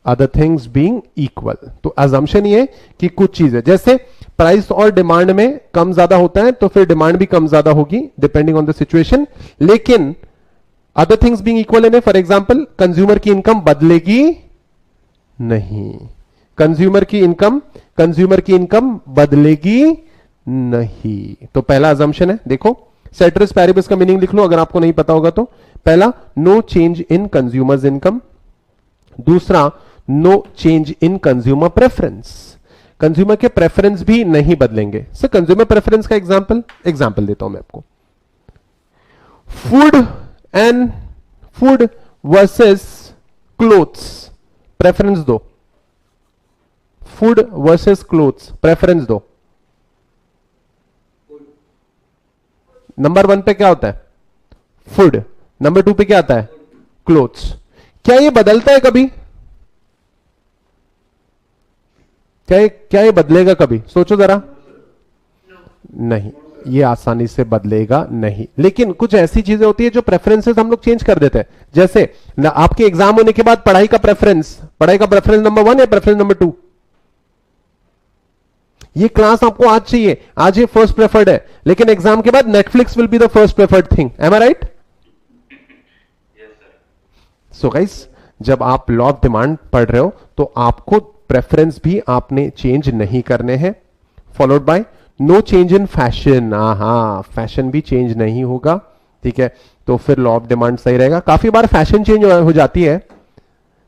S1: other things being equal. तो assumption ये कि कुछ चीज है, जैसे प्राइस और डिमांड में कम ज्यादा होता है तो फिर डिमांड भी कम ज्यादा होगी डिपेंडिंग ऑन द सिचुएशन, लेकिन अदर थिंग्स बीइंग इक्वल है। फॉर एग्जांपल कंज्यूमर की इनकम बदलेगी नहीं, कंज्यूमर की इनकम बदलेगी नहीं। तो पहला अजम्पशन है, देखो ceteris paribus का मीनिंग लिख लो अगर आपको नहीं पता होगा तो। पहला, no change in consumers income. दूसरा, no change in consumer preference, consumer के प्रेफरेंस भी नहीं बदलेंगे। सर कंज्यूमर प्रेफरेंस का एग्जांपल देता हूं मैं आपको। फूड वर्सेस क्लोथ्स, प्रेफरेंस दो। फूड वर्सेस क्लोथ्स, प्रेफरेंस दो। नंबर 1 पे क्या होता है? फूड। नंबर 2 पे क्या आता है? क्लोथ्स। क्या ये बदलता है कभी? क्या ये बदलेगा कभी? सोचो जरा। नहीं, ये आसानी से बदलेगा नहीं। लेकिन कुछ ऐसी चीजें होती है जो प्रेफरेंसेस हम लोग चेंज कर देते हैं। जैसे आपके एग्जाम होने के बाद पढ़ाई का प्रेफरेंस नंबर 1 या प्रेफरेंस नंबर 2? ये क्लास आपको आज चाहिए, आज ये फर्स्ट प्रेफर्ड है, लेकिन एग्जाम के बाद Netflix will be the first preferred thing. Am I right? So guys, जब आप लॉ ऑफ डिमांड पढ़ रहे हो तो आपको प्रेफरेंस भी आपने चेंज नहीं करने हैं। Followed by no change in fashion. Fashion भी चेंज नहीं होगा, ठीक है। तो फिर लॉ ऑफ डिमांड सही रहेगा। काफी बार फैशन चेंज हो जाती है,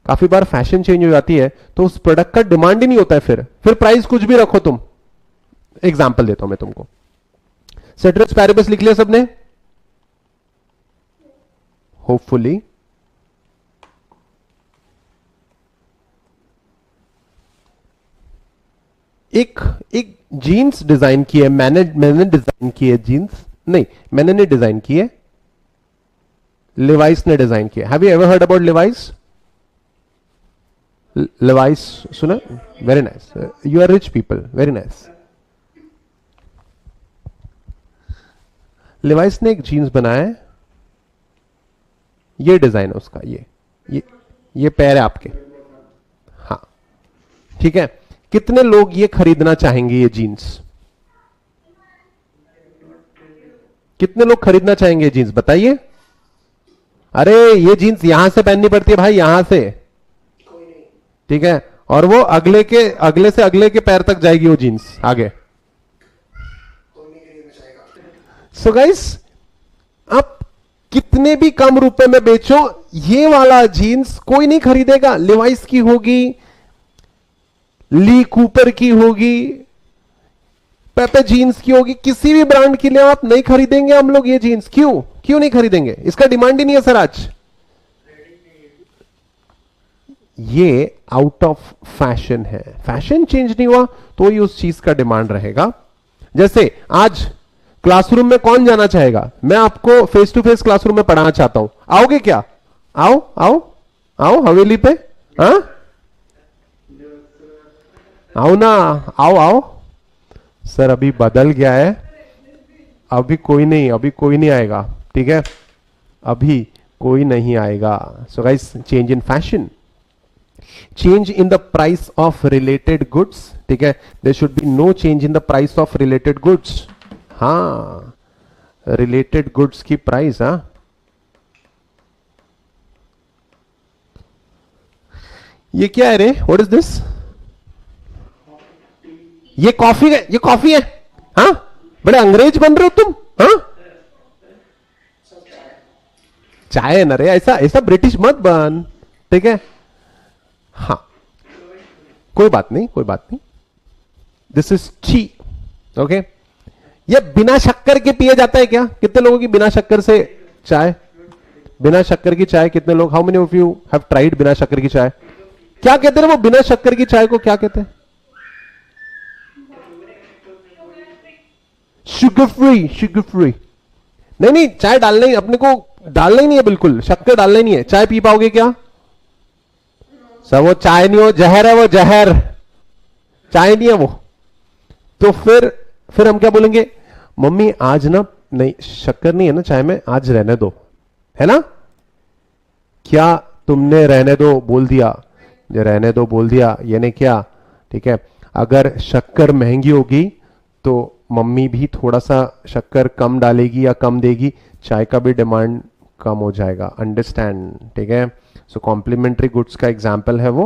S1: काफी बार फैशन चेंज हो जाती है तो उस प्रोडक्ट का डिमांड ही नहीं होता है, फिर प्राइस कुछ भी रखो तुम। एग्जाम्पल देता हूं मैं तुमको, सेट्रिस पैरिबस लिख लिया सबने? होपफुली। एक जीन्स डिजाइन की है, मैंने डिजाइन की है जीन्स, नहीं मैंने नहीं डिजाइन की है, लिवाइस ने डिजाइन किया। Have you ever heard about Levi's? Levi's सुना? Very nice, you are rich people, very nice. Levi's ने एक जीन्स बनाया है, ये डिजाइन है उसका, ये पैर है आपके, हाँ ठीक है। कितने लोग ये खरीदना चाहेंगे ये जीन्स? कितने लोग खरीदना चाहेंगे ये जीन्स बताइए? अरे ये जीन्स यहां से पहननी पड़ती है भाई, यहां से, ठीक है, और वो अगले से अगले के पैर तक जाएगी वो जीन्स आगे। सो गाइस, आप कितने भी कम रुपए में बेचो, ये वाला जीन्स कोई नहीं खरीदेगा। लिवाइस की होगी, ली कूपर की होगी, पेपे जीन्स की होगी, किसी भी ब्रांड की ले आप, नहीं खरीदेंगे हम लोग ये जीन्स। क्यों नहीं खरीदेंगे? इसका डिमांड ही नहीं है सर आज। ये आउट ऑफ फैशन है, फैशन चेंज नहीं हुआ तो ही उस चीज का डिमांड रहेगा। जैसे आज क्लासरूम में कौन जाना चाहेगा? मैं आपको फेस टू फेस क्लासरूम में पढ़ाना चाहता हूं, आओगे क्या? आओ आओ आओ हवेली पे, हाँ आओ ना, आओ आओ। सर अभी बदल गया है, अभी कोई नहीं आएगा, ठीक है, अभी कोई नहीं आएगा। So guys, change in fashion, change in the price of related goods, ठीक है, there should be no change in the price of related goods. हाँ, रिलेटेड गुड्स की प्राइस, हाँ ये क्या है रे? What is this? ये कॉफी है, हाँ बड़े अंग्रेज बन रहे हो तुम, हाँ चाय है ना रे, ऐसा ब्रिटिश मत बन, ठीक है, हाँ कोई बात नहीं, दिस इज टी, ओके। ये बिना शक्कर के पिए जाता है क्या? कितने लोगों की बिना शक्कर से चाय, बिना शक्कर की चाय कितने लोग? How many of you have tried बिना शक्कर की चाय? क्या कहते हैं वो बिना शक्कर की चाय को, क्या कहते हैं? Sugar free. नहीं चाय डालना ही, अपने को डालना ही नहीं है, बिल्कुल शक्कर डालना ही नहीं है। चाय पी पाओगे क्या? सब वो चाय नहीं, हो जहर है, वो जहर, चाय नहीं है वो। तो फिर हम क्या बोलेंगे? मम्मी आज ना, नहीं शक्कर नहीं है ना चाय में, आज रहने दो, है ना? क्या तुमने रहने दो बोल दिया? जो रहने दो बोल दिया, यानी क्या, ठीक है, अगर शक्कर महंगी होगी तो मम्मी भी थोड़ा सा शक्कर कम डालेगी या कम देगी, चाय का भी डिमांड कम हो जाएगा, अंडरस्टैंड, ठीक है। सो कॉम्प्लीमेंट्री गुड्स का एग्जाम्पल है वो,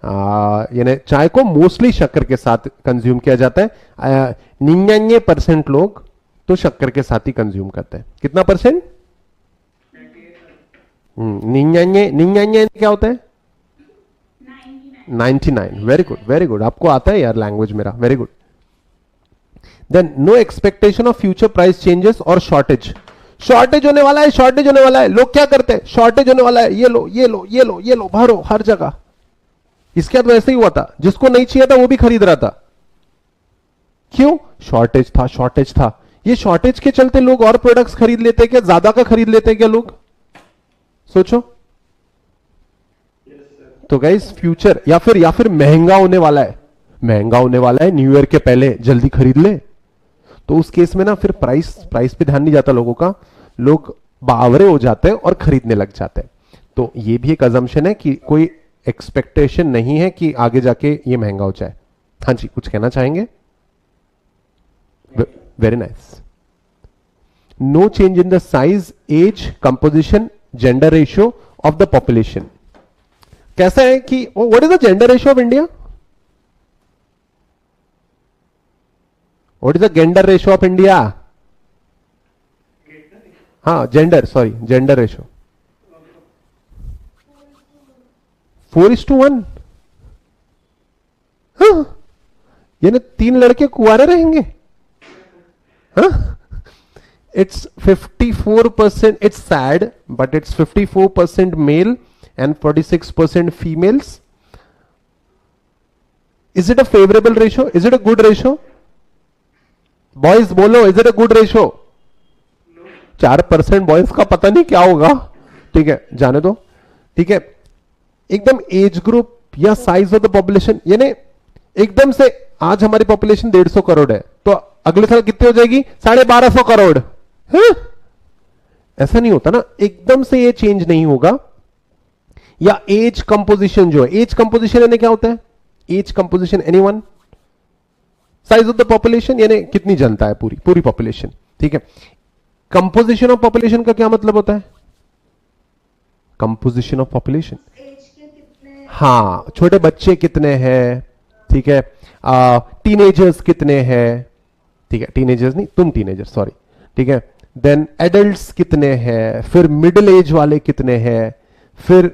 S1: यानी चाय को मोस्टली शक्कर के साथ कंज्यूम किया जाता है। 99% लोग तो शक्कर के साथ ही कंज्यूम करते हैं। कितना परसेंट? 99 क्या होता है? 99। वेरी गुड, आपको आता है यार लैंग्वेज मेरा, very good. Then no expectation of future price changes और शॉर्टेज होने वाला है। लोग क्या करते हैं? शॉर्टेज होने वाला है, ये लो भरो हर जगह। इसके बाद वैसे ही हुआ था, जिसको नहीं चाहिए था वो भी खरीद रहा था। क्यों? शॉर्टेज था। ये शॉर्टेज के चलते लोग और प्रोडक्ट्स खरीद लेते हैं क्या? ज्यादा का खरीद लेते हैं क्या लोग? सोचो। तो गाइस फ्यूचर या फिर महंगा होने वाला है, न्यू ईयर के पहले जल्दी खरीद ले, तो उस केस में ना फिर प्राइस पे ध्यान नहीं जाता लोगों का, लोग बावरे हो जाते हैं और खरीदने लग जाते हैं। तो ये भी एक अजम्पशन है कि कोई एक्सपेक्टेशन नहीं है कि आगे जाके ये महंगा हो जाए। हाँ जी, कुछ कहना चाहेंगे? Very nice. No change in the size, age, composition, gender ratio of the population. कैसा है कि what is the gender ratio of India? What is the gender ratio of India? हाँ जेंडर रेशियो 4:1। हाँ, यानी 3 लड़के कुंवारे रहेंगे। हाँ, it's 54%, it's sad, but it's 54% male and 46% females. Is it a favorable ratio? Is it a good ratio? Boys बोलो, is it a good ratio? 4% boys का पता नहीं क्या होगा, ठीक है, जाने दो। ठीक है, एकदम एज ग्रुप या साइज ऑफ द पॉपुलेशन, यानी एकदम से आज हमारी पॉपुलेशन 150 करोड़ है, तो अगले साल कितनी हो जाएगी? 1250 करोड़। हाँ? ऐसा नहीं होता ना, एकदम से ये चेंज नहीं होगा। या एज कंपोजिशन जो है, एज कंपोजिशन यानी क्या होता है? Age composition, anyone? Size of the population यानी कितनी जनता है, पूरी पॉपुलेशन। ठीक है, कंपोजिशन ऑफ पॉपुलेशन का क्या मतलब होता है? कंपोजिशन ऑफ पॉपुलेशन, हाँ, छोटे बच्चे कितने हैं, ठीक है, टीनेजर्स कितने हैं, ठीक है, टीनेजर्स नहीं, तुम टीनेजर, सॉरी, ठीक है, देन एडल्ट्स कितने हैं, फिर मिडिल एज वाले कितने हैं, फिर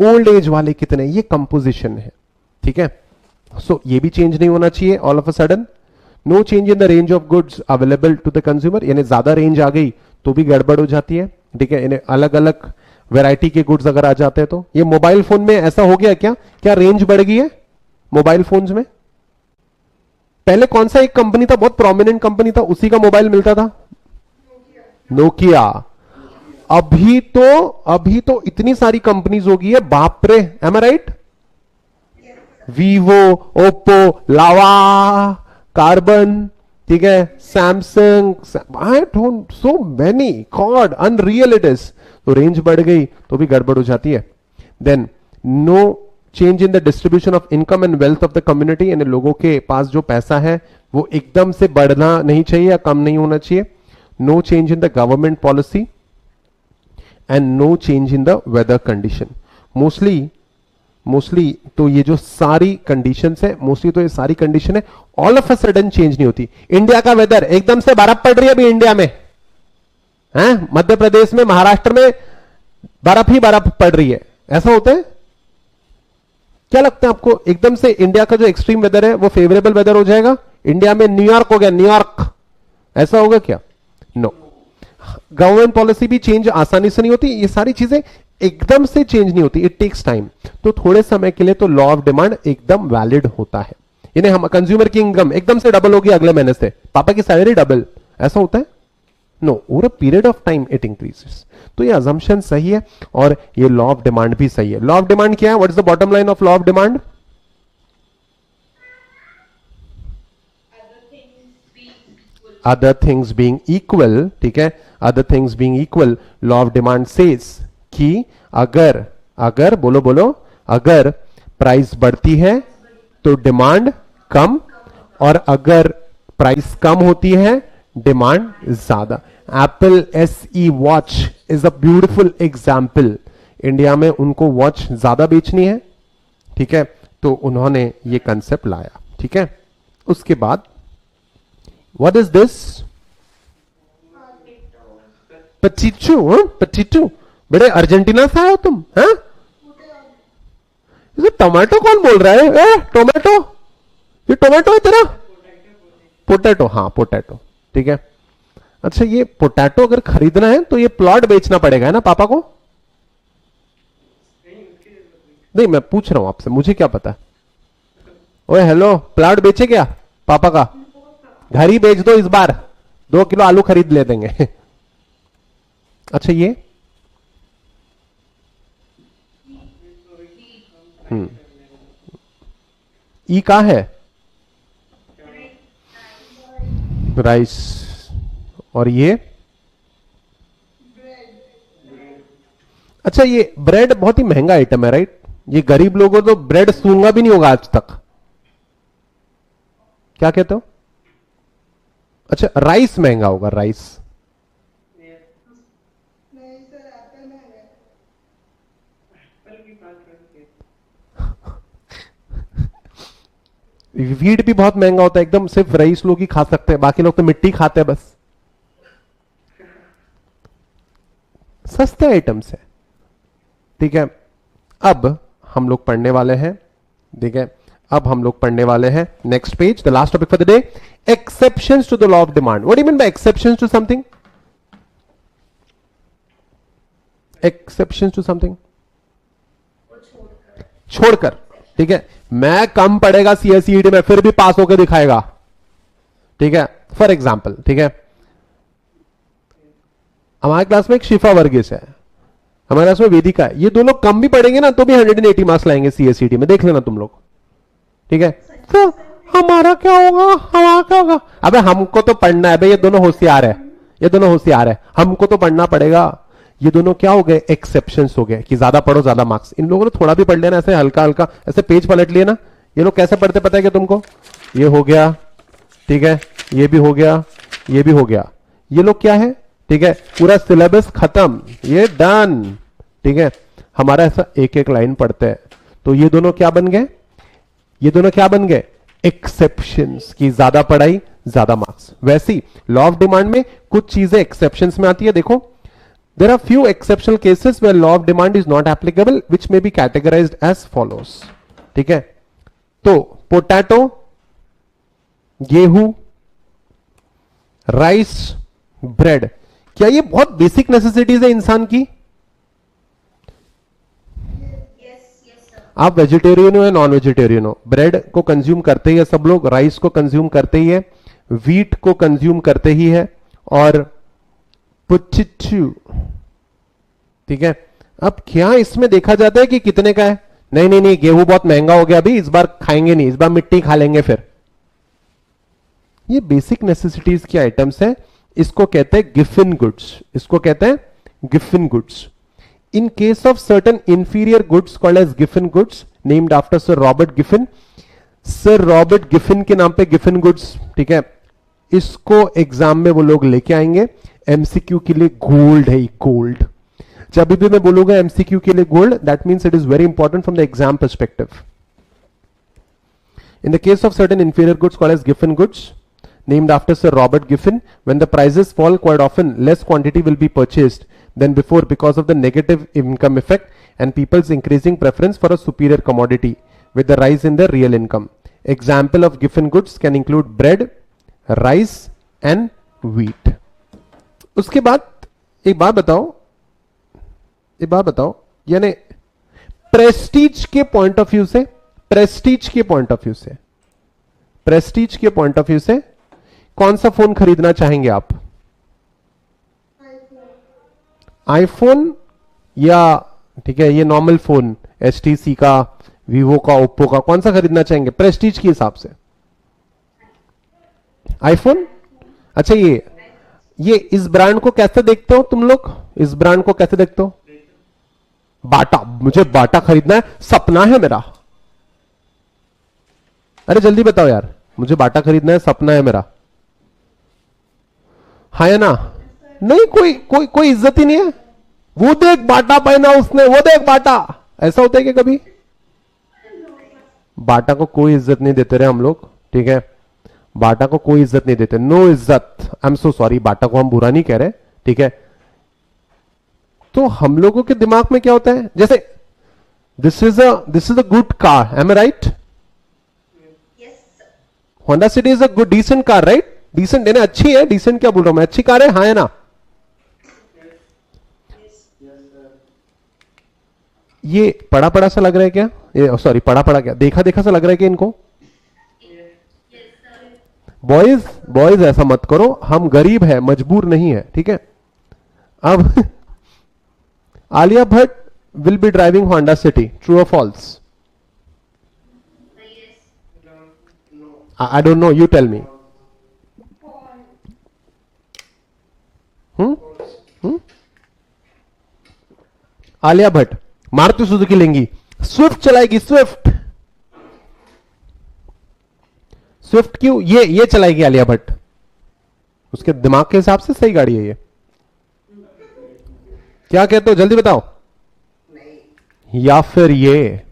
S1: ओल्ड एज वाले कितने, ये कंपोजिशन है। ठीक है, सो ये भी चेंज नहीं होना चाहिए all of a sudden. No change in the range of goods available to the consumer, यानी ज्यादा रेंज आ गई तो भी गड़बड़ हो जाती है। ठीक है, यानी अलग अलग वैरायटी के गुड्स अगर आ जाते हैं तो। ये मोबाइल फोन में ऐसा हो गया क्या? क्या रेंज बढ़ गई है मोबाइल फोन्स में? पहले कौन सा एक कंपनी था, बहुत प्रोमिनेंट कंपनी था, उसी का मोबाइल मिलता था, नोकिया। अभी तो इतनी सारी कंपनीज हो गई है, बाप रे, am I right? Vivo, Oppo, Lava, Karbonn, ठीक है, Samsung, I don't, so many, god, unreal it is. तो रेंज बढ़ गई तो भी गड़बड़ हो जाती है। Then no change in the distribution of income and wealth of the community, यानी लोगों के पास जो पैसा है वो एकदम से बढ़ना नहीं चाहिए या कम नहीं होना चाहिए। No change in the government policy and no change in the weather condition. Mostly तो ये जो सारी कंडीशंस है, मोस्टली तो ये सारी कंडीशन है all of a sudden change नहीं होती। इंडिया का वेदर, एकदम से बर्फ पड़ रही है अभी इंडिया में, हैं, मध्य प्रदेश में, महाराष्ट्र में बर्फ ही बर्फ पड़ रही है, ऐसा होता है? क्या लगता है आपको, एकदम से इंडिया का जो एक्सट्रीम वेदर है वो फेवरेबल वेदर हो जाएगा? इंडिया में न्यूयॉर्क हो गया, न्यूयॉर्क, ऐसा होगा क्या? नो। गवर्नमेंट पॉलिसी भी चेंज आसानी से नहीं होती, ये सारी चीजें एकदम से चेंज नहीं होती, इट टेक्स टाइम। तो थोड़े समय के लिए तो लॉ ऑफ डिमांड एकदम वैलिड होता है। यानी हम कंज्यूमर की इनकम एकदम से डबल होगी अगले महीने से, पापा की सैलरी डबल, ऐसा होता है? No, over a period of time it increases. तो ये अजम्पशन सही है और ये लॉ ऑफ डिमांड भी सही है। लॉ ऑफ डिमांड क्या है? What is the bottom line of law of demand? Other things being equal, ठीक है, other things being equal, law of demand says कि अगर बोलो अगर प्राइस बढ़ती है तो डिमांड कम, और अगर प्राइस कम होती है डिमांड ज्यादा। Apple SE watch is a beautiful example. India में उनको वॉच ज्यादा बेचनी है, ठीक है, तो उन्होंने ये कंसेप्ट लाया। ठीक है, उसके बाद व्हाट इज दिस? पचीचू, बड़े अर्जेंटीना से आए हो तुम, हैं? इसे टोमेटो कौन बोल रहा है? टोमेटो, ये टोमेटो है तेरा? पोटैटो, हाँ पोटैटो, ठीक है। अच्छा, ये पोटैटो अगर खरीदना है तो ये प्लॉट बेचना पड़ेगा, है ना पापा को? नहीं, मैं पूछ रहा हूं आपसे, मुझे क्या पता। ओए हेलो, प्लॉट बेचे क्या पापा का? घर ही बेच दो इस बार, 2 किलो आलू खरीद ले देंगे। अच्छा, ये ई का है? राइस। और ये? अच्छा, ये ब्रेड बहुत ही महंगा आइटम है, राइट? ये गरीब लोगों तो ब्रेड सूंगा भी नहीं होगा आज तक। क्या कहते हो? अच्छा, राइस महंगा होगा, राइस। वीट भी बहुत महंगा होता है, एकदम सिर्फ रईस लोग ही खा सकते हैं, बाकी लोग तो मिट्टी खाते हैं बस। सस्ते आइटम्स है, ठीक है। अब हम लोग पढ़ने वाले हैं, ठीक है। अब हम लोग पढ़ने वाले हैं next page, the last topic for the day, exceptions to the law of demand. What do you mean by exceptions to something? Exceptions to something, छोड़कर, ठीक है। मैं कम पढ़ेगा सीएसईटी में फिर भी पास होकर दिखाएगा, ठीक है। फॉर एग्जाम्पल, ठीक है, हमारे क्लास में एक शिफा वर्गीस है, हमारे क्लास में वेदिका है, ये दोनों कम भी पढ़ेंगे ना तो भी 180 मार्क्स लाएंगे सीएसईटी में, देख लेना तुम लोग, ठीक है। तो हमारा क्या होगा, हमारा क्या होगा? अबे हमको तो पढ़ना है भाई, ये दोनों होशियार है, ये दोनों होशियार है, हमको तो पढ़ना पड़ेगा। ये दोनों क्या हो गए, एक्सेप्शंस हो गए कि ज्यादा पढ़ो ज्यादा मार्क्स। इन लोगों ने थोड़ा भी पढ़ लेना, ऐसे हल्का हल्का ऐसे पेज पलट लिए ना, ये लोग कैसे पढ़ते पता है क्या तुमको? ये हो गया, ठीक है, ये भी हो गया, ये भी हो गया, ये लोग क्या है, ठीक है, पूरा सिलेबस खत्म, ये डन, ठीक है। हमारा ऐसा एक एक लाइन पढ़ते हैं, तो ये दोनों क्या बन गए, ये दोनों क्या बन गए, एक्सेप्शंस की ज्यादा पढ़ाई ज्यादा मार्क्स। वैसी लॉ ऑफ डिमांड में कुछ चीजें एक्सेप्शंस में आती है। देखो, there are few exceptional cases where law of demand is not applicable, which may be categorized as follows, ठीक है। तो पोटैटो, गेहूं, राइस, ब्रेड, क्या ये बहुत बेसिक नेसेसिटीज है इंसान की? आप वेजिटेरियन हो या नॉन वेजिटेरियन हो, ब्रेड को कंज्यूम करते ही है सब लोग, राइस को कंज्यूम करते ही है, वीट को कंज्यूम करते ही है, और पुचिचू, ठीक है। अब क्या इसमें देखा जाता है कि कितने का है? नहीं नहीं नहीं, गेहूं बहुत महंगा हो गया अभी, इस बार खाएंगे नहीं, इस बार मिट्टी खा लेंगे फिर। ये बेसिक नेसेसिटीज के आइटम्स है, इसको कहते हैं गिफिन गुड्स, इसको कहते हैं Giffen goods. In case of certain inferior goods called as Giffen goods, named after sir Robert Giffen, sir Robert Giffen के नाम पे गिफिन गुड्स, ठीक है। इसको एग्जाम में वो लोग लेके आएंगे, एमसीक्यू के लिए गोल्ड है, गोल्ड। जब भी मैं बोलूंगा एमसीक्यू के लिए gold, that means it is very important from the exam perspective. In the case of certain inferior goods called as Giffen goods, named after Sir Robert Giffen, when the prices fall, quite often less quantity will be purchased than before because of the negative income effect and people's increasing preference for a superior commodity with the rise in their real income. Example of Giffen goods can include bread, rice and wheat. उसके बाद एक बात बताओ, यानी Prestige के point of view से, Prestige के point of view से कौन सा फोन खरीदना चाहेंगे आप? आईफोन या, ठीक है, ये नॉर्मल फोन एचटीसी का, वीवो का, ओप्पो का, कौन सा खरीदना चाहेंगे प्रेस्टीज के हिसाब से? आईफोन। अच्छा, ये इस ब्रांड को कैसे देखते हो तुम लोग? इस ब्रांड को कैसे देखते हो? बाटा, मुझे बाटा खरीदना है, सपना है मेरा। अरे जल्दी बताओ यार, मुझे बाटा खरीदना है, सपना है मेरा, हाँ या ना? नहीं, कोई इज्जत ही नहीं है। वो देख बाटा पहना उसने, वो देख बाटा, ऐसा होता है कि कभी? बाटा को कोई इज्जत नहीं देते रहे हम लोग, ठीक है, बाटा को कोई इज्जत नहीं देते, नो इज्जत, आई एम सो सॉरी, बाटा को हम बुरा नहीं कह रहे, ठीक है। तो हम लोगों के दिमाग में क्या होता है, जैसे this is a good car, am I right? Honda City is a good decent car, right? Decent यानी अच्छी है, डिसेंट क्या बोल रहा हूं मैं, अच्छी कार है, हाँ है ना? ये पड़ा सा लग रहा है क्या? ये सॉरी, पड़ा क्या, देखा सा लग रहा है क्या इनको? बॉयज ऐसा मत करो, हम गरीब है, मजबूर नहीं है, ठीक है। अब Alia Bhatt will be driving Honda City, true or false? I don't know, you tell me. Alia Bhatt Maruti Suzuki लेंगी, स्विफ्ट चलाएगी, स्विफ्ट क्यों? ये चलाएगी आलिया भट्ट, उसके दिमाग के हिसाब से सही गाड़ी है ये। क्या कहते हो, जल्दी बताओ? या फिर ये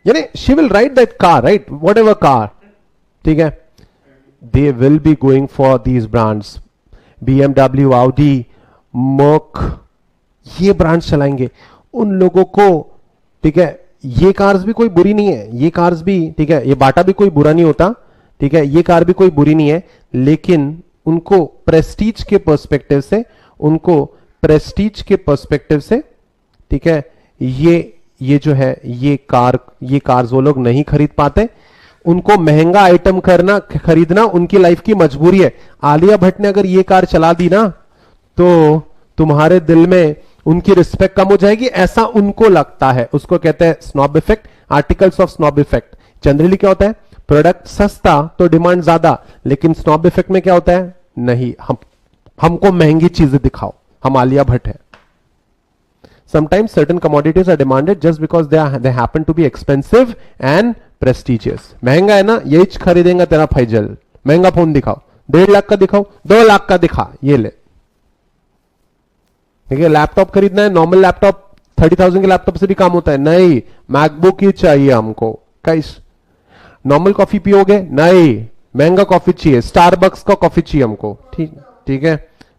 S1: यानी she will ride that car, right, what ever car, ठीक है। They will be going for these brands, BMW, Audi, Merc, ये ब्रांड्स चलाएंगे, उन लोगों को, ठीक है, ये कार्स भी कोई बुरी नहीं है, ये कार्स भी, ठीक है, ये बाटा भी कोई बुरा नहीं होता, ठीक है, ये कार भी कोई बुरी नहीं है, लेकिन उनको प्रेस्टीज के पर्सपेक्टिव से, उनको प्रेस्टीज के पर्सपेक्टिव से, ठीक है, ये जो है ये कार्स वो लोग नहीं खरीद पाते, उनको महंगा आइटम खरीदना उनकी लाइफ की मजबूरी है। आलिया भट्ट ने अगर ये कार चला दी ना, तो तुम्हारे दिल में उनकी रिस्पेक्ट कम हो जाएगी, ऐसा उनको लगता है। उसको कहते हैं snob effect, articles of snob effect. Generally क्या होता है, प्रोडक्ट सस्ता तो डिमांड ज्यादा, लेकिन स्नॉब इफेक्ट में क्या होता है, नहीं, हमको महंगी चीजें दिखाओ, हम आलिया भट्ट है। Sometimes certain commodities are demanded just because they happen to be expensive and prestigious. महंगा है ना, यही खरीदेंगे तेरा फैजल, महंगा फोन दिखाओ, 1.5 लाख का दिखाओ, 2 लाख का दिखा, ये ले। ठीक है, लैपटॉप खरीदना है, नॉर्मल लैपटॉप 30,000 के लैपटॉप से भी काम होता है, नहीं, मैकबुक ही चाहिए हमको। कैस नॉर्मल कॉफी पियोगे, नहीं, महंगा कॉफी चाहिए, स्टारबक्स का कॉफी चाहिए हमको। ठीक है,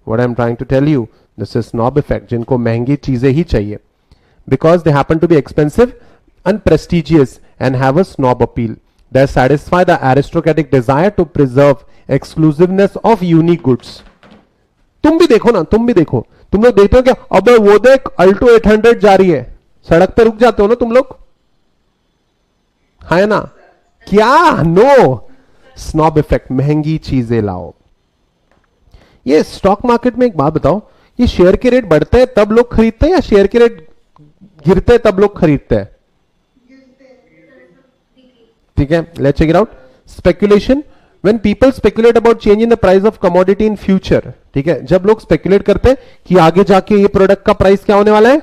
S1: what I am trying to tell you, this is snob effect, जिनको महंगी चीजें ही चाहिए, because they happen to be expensive and prestigious and have a snob appeal. They satisfy the aristocratic desire to preserve exclusiveness of unique goods. तुम भी देखो ना, तुम भी देखो, तुम लोग देखते हो क्या, अबे वो देख अल्टो 800 जा रही है, सड़क पे रुक जाते हो ना तुम लोग, है ना, क्या, नो, स्नॉब इफेक्ट, महंगी चीजें लाओ। ये स्टॉक मार्केट में एक बात बताओ, ये शेयर के रेट बढ़ते हैं तब लोग खरीदते हैं या शेयर के रेट गिरते हैं तब लोग खरीदते हैं? ठीक है, let's check it out. Speculation, when people speculate about change in the price of commodity in future, ठीक है, जब लोग स्पेकुलेट करते हैं कि आगे जाके ये प्रोडक्ट का प्राइस क्या होने वाला है,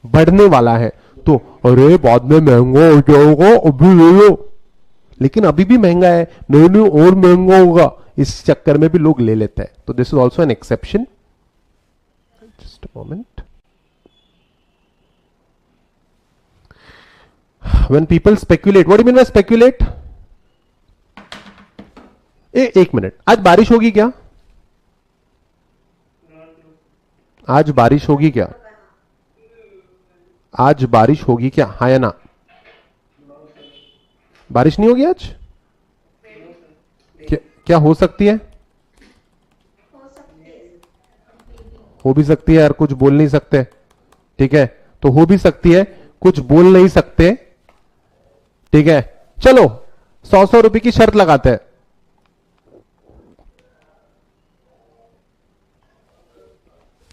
S1: बढ़ने वाला है, तो अरे बाद में महंगा हो जाएगा, अभी ले लो, लेकिन अभी भी महंगा है, नहीं और महंगा होगा, इस चक्कर में भी लोग ले लेते हैं। तो this is also an exception. Just a moment. When people speculate, what do you mean bye speculate? एक मिनट, आज बारिश होगी क्या? आज बारिश होगी क्या? आज बारिश होगी क्या, हाँ या ना? बारिश नहीं होगी आज? क्या हो सकती है? हो भी सकती है यार, कुछ बोल नहीं सकते, ठीक है, तो हो भी सकती है, कुछ बोल नहीं सकते, ठीक है। चलो 100 रुपए की शर्त लगाते हैं।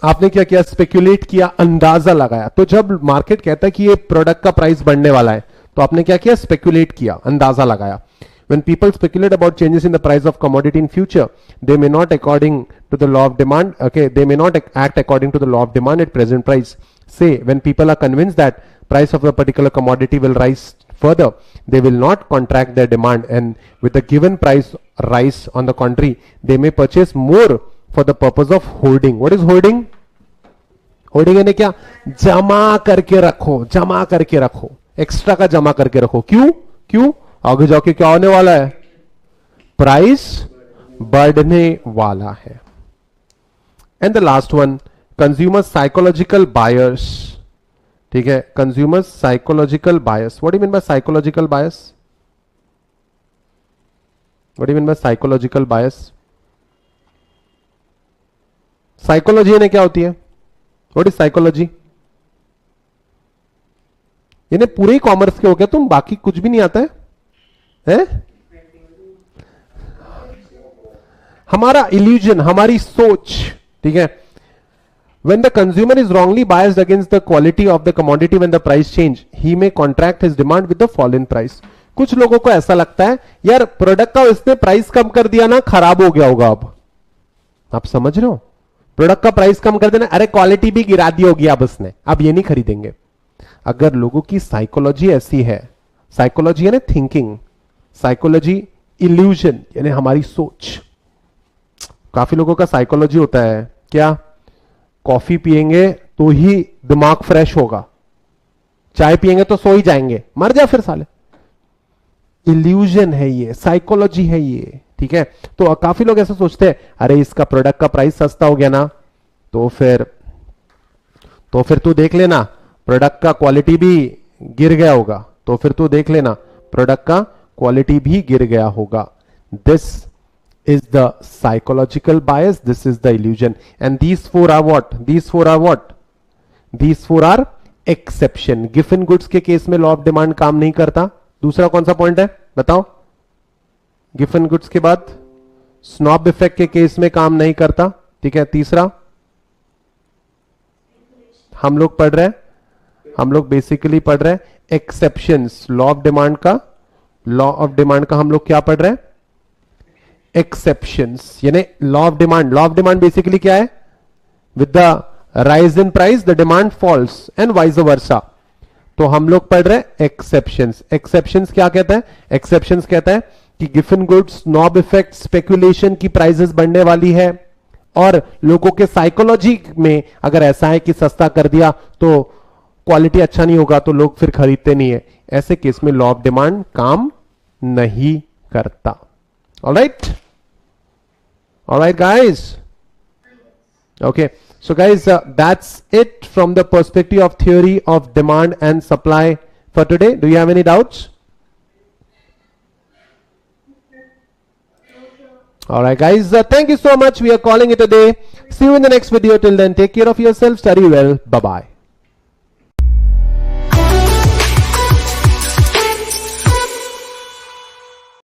S1: आपने क्या किया, स्पेक्यूलेट किया, अंदाजा लगाया। तो जब मार्केट कहता है कि ये प्रोडक्ट का प्राइस बढ़ने वाला है, तो आपने क्या किया, स्पेक्यूलेट किया, अंदाजा लगाया। When people speculate about changes in the price of commodity in future, they may not according to the law of demand, okay, they may not act according to the law of demand at present price. Say, when people are convinced that price of a particular commodity will rise further, they will not contract their demand, and with the given price rise, on the contrary, they may purchase more for the purpose of hoarding. What is hoarding? Hoarding यानी क्या, जमा करके रखो, जमा करके रखो, extra का जमा करके रखो। क्यों? क्यों? आगे जाके क्या होने वाला है, प्राइस बढ़ने वाला है। And the last one, consumer psychological buyers, ठीक है, consumer psychological buyers. What do you mean bye psychological buyers? What do you mean bye psychological buyers? Psychology यानी क्या होती है? What is psychology? यानी पूरे ही कॉमर्स के हो गया तुम, बाकी कुछ भी नहीं आता है? हमारा इल्यूजन, हमारी सोच, ठीक है। When the consumer is wrongly biased against the quality of the commodity when the price change, he may contract his demand with the fall in price. कुछ लोगों को ऐसा लगता है यार प्रोडक्ट का इसने प्राइस कम कर दिया ना, खराब हो गया होगा। अब आप समझ रहे हो, प्रोडक्ट का प्राइस कम कर देना, अरे क्वालिटी भी गिरा दी होगी अब उसने, अब ये नहीं खरीदेंगे। अगर लोगों की साइकोलॉजी ऐसी है, साइकोलॉजी यानी थिंकिंग, साइकोलॉजी इल्यूजन यानी हमारी सोच। काफी लोगों का साइकोलॉजी होता है क्या, कॉफी पिएंगे तो ही दिमाग फ्रेश होगा, चाय पिएंगे तो सो ही जाएंगे, मर जा फिर साले। इल्यूजन है ये, साइकोलॉजी है ये, ठीक है। तो काफी लोग ऐसा सोचते हैं, अरे इसका प्रोडक्ट का प्राइस सस्ता हो गया ना, तो फिर तो फिर तू देख लेना प्रोडक्ट का क्वालिटी भी गिर गया होगा, तो फिर तू देख लेना प्रोडक्ट का क्वालिटी भी गिर गया होगा. This is the psychological bias, this is the illusion, and these four are what, these four are what, these four are exception. Giffen goods के केस में लॉ ऑफ डिमांड काम नहीं करता. दूसरा कौन सा पॉइंट है बताओ? गिफन गुड्स के बाद स्नॉब इफेक्ट के केस में काम नहीं करता. ठीक है, तीसरा हम लोग पढ़ रहे हैं, हम लोग बेसिकली पढ़ रहे हैं एक्सेप्शंस. लॉ ऑफ डिमांड का, लॉ ऑफ डिमांड का हम लोग क्या पढ़ रहे हैं? एक्सेप्शंस. यानी law of demand, law of demand basically क्या है? With the rise in price the demand falls and vice versa. तो हम लोग पढ़ रहे हैं एक्सेप्शंस. एक्सेप्शंस क्या कहता है? एक्सेप्शंस कहता है कि given goods knob effect speculation की प्राइसेस बढ़ने वाली है, और लोगों के साइकोलॉजी में अगर ऐसा है कि सस्ता कर दिया तो क्वालिटी अच्छा नहीं होगा तो लोग फिर खरीदते नहीं है, ऐसे केस में लॉ ऑफ डिमांड काम नहीं करता. Alright, alright guys, okay. So guys, that's it from the perspective of theory of demand and supply for today. Do you have any doubts? All right guys, thank you so much. We are calling it a day. See you in the next video. Till then, take care of yourself. Study well. Bye bye.